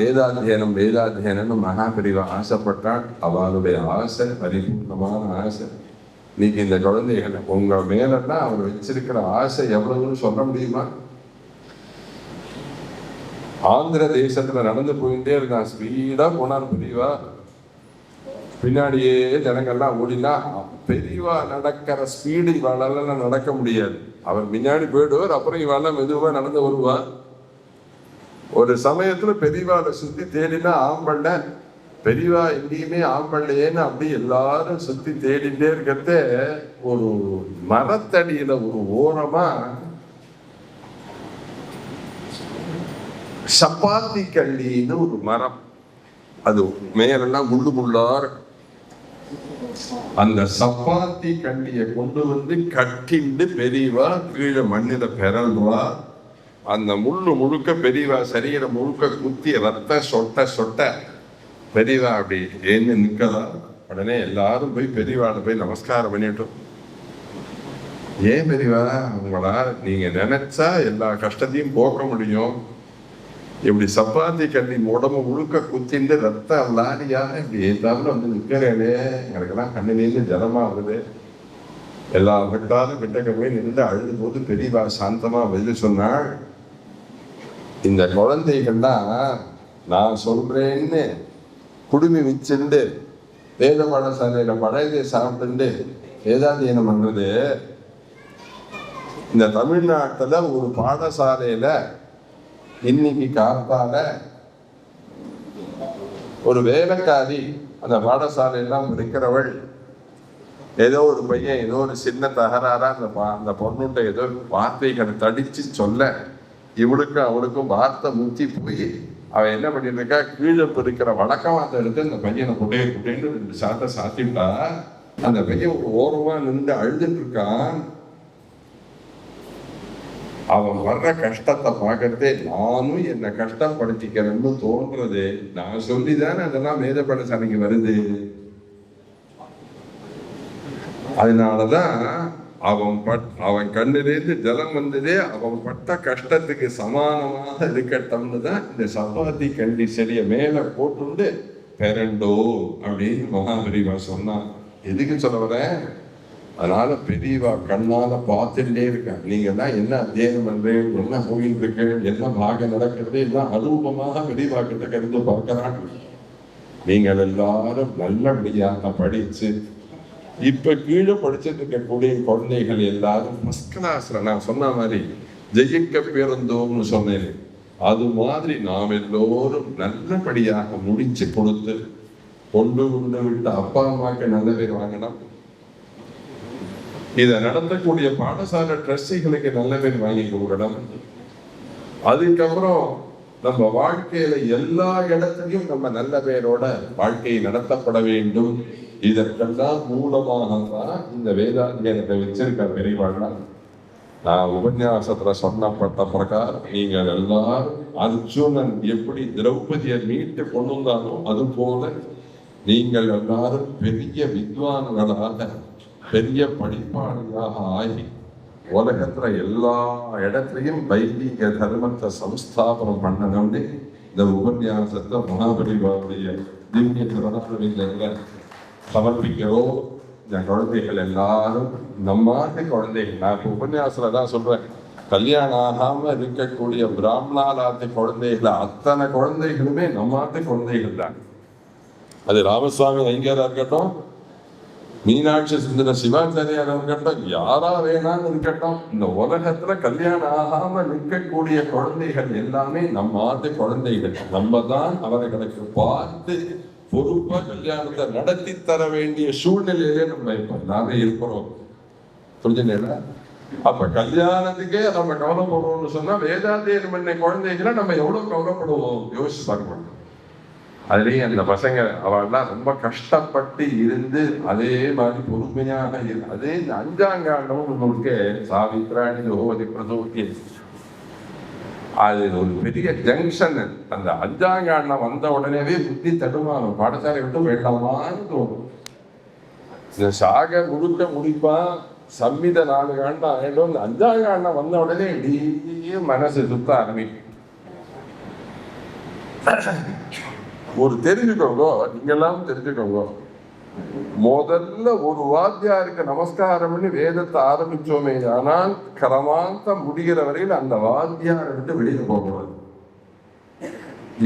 Speaker 1: வேதாத்தியனம் மகாபிரிவா ஆசைப்பட்டாள். அவளுடைய ஆசை பரிபூர்ணமான ஆசை. இன்னைக்கு இந்த குழந்தைகளை உங்க மேலன்னா அவர் வச்சிருக்கிற ஆசை எவ்வளவுன்னு சொல்ல முடியுமா? ஆந்திர தேசத்துல நடந்து போயிட்டே இருக்கான், ஸ்பீடா போனார் பெரியவா. பின்னாடியே ஜனங்கள்லாம் ஓடினா பெரியவா நடக்கிற ஸ்பீடு இவாளால நடக்க முடியாது. அவர் முன்னாடி போயிடுவார், அப்புறம் இவாள மெதுவா நடந்து வருவார். ஒரு சமயத்துல பெரியவாளை சுத்தி தேடினா ஆம்பள்ள, பெரியவா எங்கேயுமே ஆம்பள்ளையேன்னு அப்படி எல்லாரும் சுத்தி தேடிட்டே இருக்கிறத ஒரு மரத்தடியில ஒரு ஓரமா சப்பாத்தி கள்ளின்னு ஒரு மரம், அது மேலெல்லாம் முள்ளு முள்ளார். அந்த சப்பாத்தி கள்ளிய கொண்டு வந்து கட்டிண்டு பெரியவா கீழே மண்ணில பெறல்வா. அந்த முள்ளு முழுக்க பெரியவா சரீரம் முழுக்க குத்தி ரத்த சொட்ட சொட்ட பெரியவா அப்படி ஏன்னு நிக்கலாம். உடனே எல்லாரும் போய் பெரியவாட போய் நமஸ்காரம் பண்ணிட்டோம். ஏன் பெரியவா, உங்களா நீங்க நினைச்சா எல்லா கஷ்டத்தையும் போக்க முடியும், இப்படி சப்பாத்தி கண்ணி உடம்பு முழுக்க குத்திண்டு ரத்த லாரியாக இப்படி ஏதாவது வந்து நிற்கிறேனே, எனக்கெல்லாம் கண்ணிலேருந்து ஜலமா ஆகுது. எல்லா விட்டாலும் விட்டக்க போய் நின்று அழுது போது பெரியவா சாந்தமா பதில் சொன்னாள், இந்த குழந்தைகள்லாம் நான் சொல்றேன்னு குடுமி மிச்சுண்டு வேத பாடசாலையில பழையதை சாப்பிட்டு வேதாத்தியனம் பண்றது. இந்த தமிழ்நாட்டுல ஒரு பாடசாலையில இன்னைக்கு காத்தால ஒரு வேலைக்காரி அந்த பாடசாலையெல்லாம் இருக்கிறவள், ஏதோ ஒரு பையன் ஏதோ ஒரு சின்ன தகராறா அந்த பொண்ணுட்ட ஏதோ வார்த்தைகளை தடிச்சு சொல்ல, இவளுக்கும் அவளுக்கும் வார்த்தை முத்தி போய் அவன் என்ன பண்ணிட்டு இருக்கா, கீழே இருக்கிற வழக்கமாத்த எடுத்து அந்த பையனை குட்டைன்னு 2 சாட்டை சாத்திட்டா. அந்த பையன் ஒரு ஓரமா நின்று அழுதுட்டு இருக்கான். அவன் வர்ற கஷ்டத்தை பார்க்கறதே நானும் என்னை கஷ்டப்படுத்திக்கிறேன்னு தோன்றது. நான் சொல்லிதானே அதெல்லாம் வேத பாடசாலைக்கு வருது. அதனாலதான் அவன் கண்ணிலேருந்து ஜலம் வந்ததே அவன் பட்ட கஷ்டத்துக்கு சமானமாக இருக்கட்டும்னு தான் இந்த சப்பாத்தி கண்டி செடியை மேல போட்டு பெரண்டோ அப்படின்னு மகாபெரிவா சொன்னான். எதுக்கு சொல்ல வரேன், அதனால பெரியவா கண்ணால பார்த்துட்டே இருக்காங்க. நீங்க தான் என்ன அத்தியானம் பண்றீங்க, என்ன போயிட்டு இருக்கு, என்ன பாகம் நடக்கிறது எல்லாம் அரூபமாக பெரியவா கிட்ட கருந்து பார்க்கிறாங்க. நீங்கள் எல்லாரும் நல்லபடியாக படிச்சு இப்ப கீழே படிச்சுட்டு இருக்கக்கூடிய குழந்தைகள் எல்லாரும் ஃபர்ஸ்ட் கிளாஸ்ல நான் சொன்ன மாதிரி ஜெயிக்க பிறந்தோம்னு சொன்னேன். அது மாதிரி நாம் எல்லோரும் நல்லபடியாக முடிச்சு கொடுத்து கொண்டு விட்டு அப்பா அம்மாக்கு நல்ல பேர் வாங்கணும். இதை நடத்தக்கூடிய பாடசாலை ட்ரஸ்டிகளுக்கு நல்ல பேர் வாங்கி கொடுக்கணும். அதுக்கப்புறம் நம்ம வாழ்க்கையில எல்லா இடத்துலையும் நம்ம நல்ல பேரோட வாழ்க்கை நடத்தப்பட வேண்டும். இதற்கெல்லாம் மூலமாக தான் இந்த வேதாத்தியனத்தை வச்சிருக்க பெரியவாழ்லாம். நான் உபன்யாசத்துல சொன்னப்பட்ட பிரகாரம் நீங்கள் எல்லாரும் அர்ஜுனன் எப்படி திரௌபதியை மீட்டு கொண்டு வந்தானோ அது போல நீங்கள் எல்லாரும் பெரிய வித்வான்களாக பெரிய படிப்பாளியாக ஆகி உலகத்துல எல்லா இடத்துலையும் வைதிக தர்மத்தை சம்ஸ்தாபனம் பண்ணணும்னு இந்த உபன்யாசத்தை மகாபலிவாவுடைய திவ்ய திருநாளில சமர்ப்பிக்கிறோம். இந்த குழந்தைகள் எல்லாரும் நம்மாட்டு குழந்தைகள். நான் இப்போ உபன்யாசத்துல தான் சொல்றேன், கல்யாணம் ஆகாம இருக்கக்கூடிய பிராமணாலாத்து குழந்தைகள் அத்தனை குழந்தைகளுமே நம்மாட்டு குழந்தைகள் தான். அது ராமசுவாமி ஐயரா இருக்கட்டும், மீனாட்சி சுந்தர சிவாச்சாரியார் இருக்கட்டும், யாரா வேணாலும் இருக்கட்டும், இந்த உலகத்துல கல்யாணம் ஆகாம நிற்கக்கூடிய குழந்தைகள் எல்லாமே நம்ம ஆட்டு குழந்தைகள். நம்ம தான் அவர்களுக்கு பார்த்து பொறுப்பா கல்யாணத்தை நடத்தி தர வேண்டிய சூழ்நிலையிலே நம்ம இப்ப எல்லாமே இருக்கிறோம். புரிஞ்சுங்களா? அப்ப கல்யாணத்துக்கே நம்ம கவலைப்படுவோம்னு சொன்னா வேதாத்தியனம் பண்ண குழந்தைகளை நம்ம எவ்வளவு கவலைப்படுவோம் யோசிச்சு பார்க்கணும். அதுலேயும் அந்த பசங்க அவள்லாம் ரொம்ப கஷ்டப்பட்டு இருந்து அதே மாதிரி பொறுமையாக அதே இந்த 5ஆம் காண்டமும் உங்களுக்கு சாவித்ராணி ஓதி பிரசோதி அது ஒரு பெரிய ஜங்ஷன். அந்த 5ஆம் காண்டம் வந்த உடனேவே புத்தி தடுமாறும், பாடசாலை விட்டு வேண்டாமான்னு தோணும். இந்த சாக முழுக்க முடிப்பான், சம்மித 4 காண்டம் ஆயிடும். இந்த 5ஆம் காண்டம் வந்த உடனே இடியே மனசு சுத்த ஆரம்பிக்கும். ஒரு தெரிஞ்சுக்கோங்க, நீங்கெல்லாம் தெரிஞ்சுக்கோங்க, முதல்ல ஒரு வாத்தியாருக்கு நமஸ்காரம் பண்ணி வேதத்தை ஆரம்பிச்சோமே, ஆனால் கிரமாந்தம் முடிகிற வரையில் அந்த வாத்தியாரை விட்டு வெளியில போகக்கூடாது.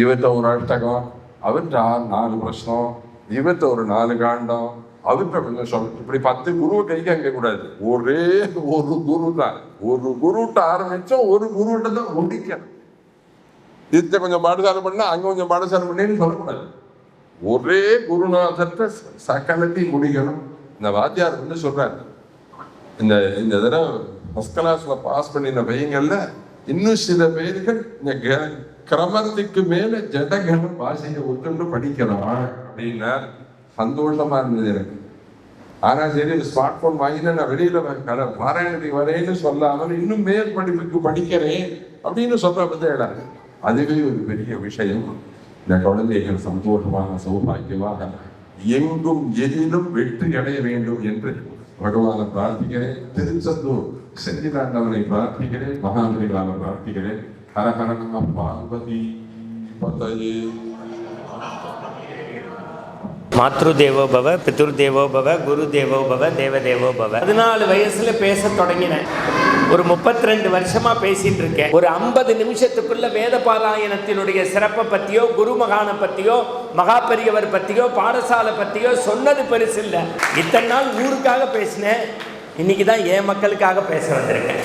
Speaker 1: இவற்ற ஒரு அஷ்டகம், அவற்ற 4 பிரஷ்னம், இவற்ற ஒரு 4 காண்டம், அவற்ற கொஞ்சம் சொல்ல, இப்படி 10 குருவை கைக்கு அங்க கூடாது. ஒரே ஒரு குரு தான். ஒரு குருட்ட ஆரம்பிச்சோம், ஒரு குருட்ட தான் முடிக்கணும். இத்த கொஞ்சம் பாடசாரம் பண்ணா அங்க கொஞ்சம் பாடசாரம் பண்ணேன்னு சொல்லக்கூடாது. ஒரே குருநாதத்தை சகலத்தையும் முடிக்கணும். இந்த வாத்தியார் வந்து சொல்றாரு, இந்த தடவை ஃபர்ஸ்ட் கிளாஸ்ல பாஸ் பண்ணின பையங்கள்ல இன்னும் சில பேர்கள் இந்த கிரமத்துக்கு மேல ஜடகன பாஷையை ஒத்துண்டு படிக்கலாம் அப்படின்னா சந்தோஷமா இருந்தது எனக்கு. ஆனா சரி, ஸ்மார்ட் போன் வாங்கினா நான் வெளியில பாராயணத்துக்கு வரேன்னு சொல்லாமல் இன்னும் மேல் படிப்புக்கு படிக்கிறேன் அப்படின்னு சொல்ற பத்தி அதுவே ஒரு பெரிய விஷயம். இந்த குழந்தைகள் சந்தோஷமாக சௌபாக்கியமாக எங்கும் எதிலும் வெற்றி அடைய வேண்டும் என்று பகவானை பிரார்த்திக்கிறேன். திருச்செந்தூர் செந்திலாண்டவனை பிரார்த்திக்கிறேன். மகாந்திரிகளான பிரார்த்திக்கிறேன். ஹரஹரண பார்வதி பதயே.
Speaker 2: மாத்ரு தேவோ பவ, பித்ரு தேவோ பவ, குரு தேவோ பவ, தேவ தேவோ பவ. 14 வயசுல பேச தொடங்கினேன். ஒரு 32 வருஷமா பேசிட்டு இருக்கேன். ஒரு 50 நிமிஷத்துக்குள்ள வேத பாராயணத்தினுடைய சிறப்பை பத்தியோ, குருமகானை பத்தியோ, மகா பெரியவர் பத்தியோ, பாடசாலை பத்தியோ சொன்னது பெருசு இல்லை. இத்தனை நாள் ஊருக்காக பேசினேன், இன்னைக்கு தான் என் மக்களுக்காக பேச வந்திருக்கேன்.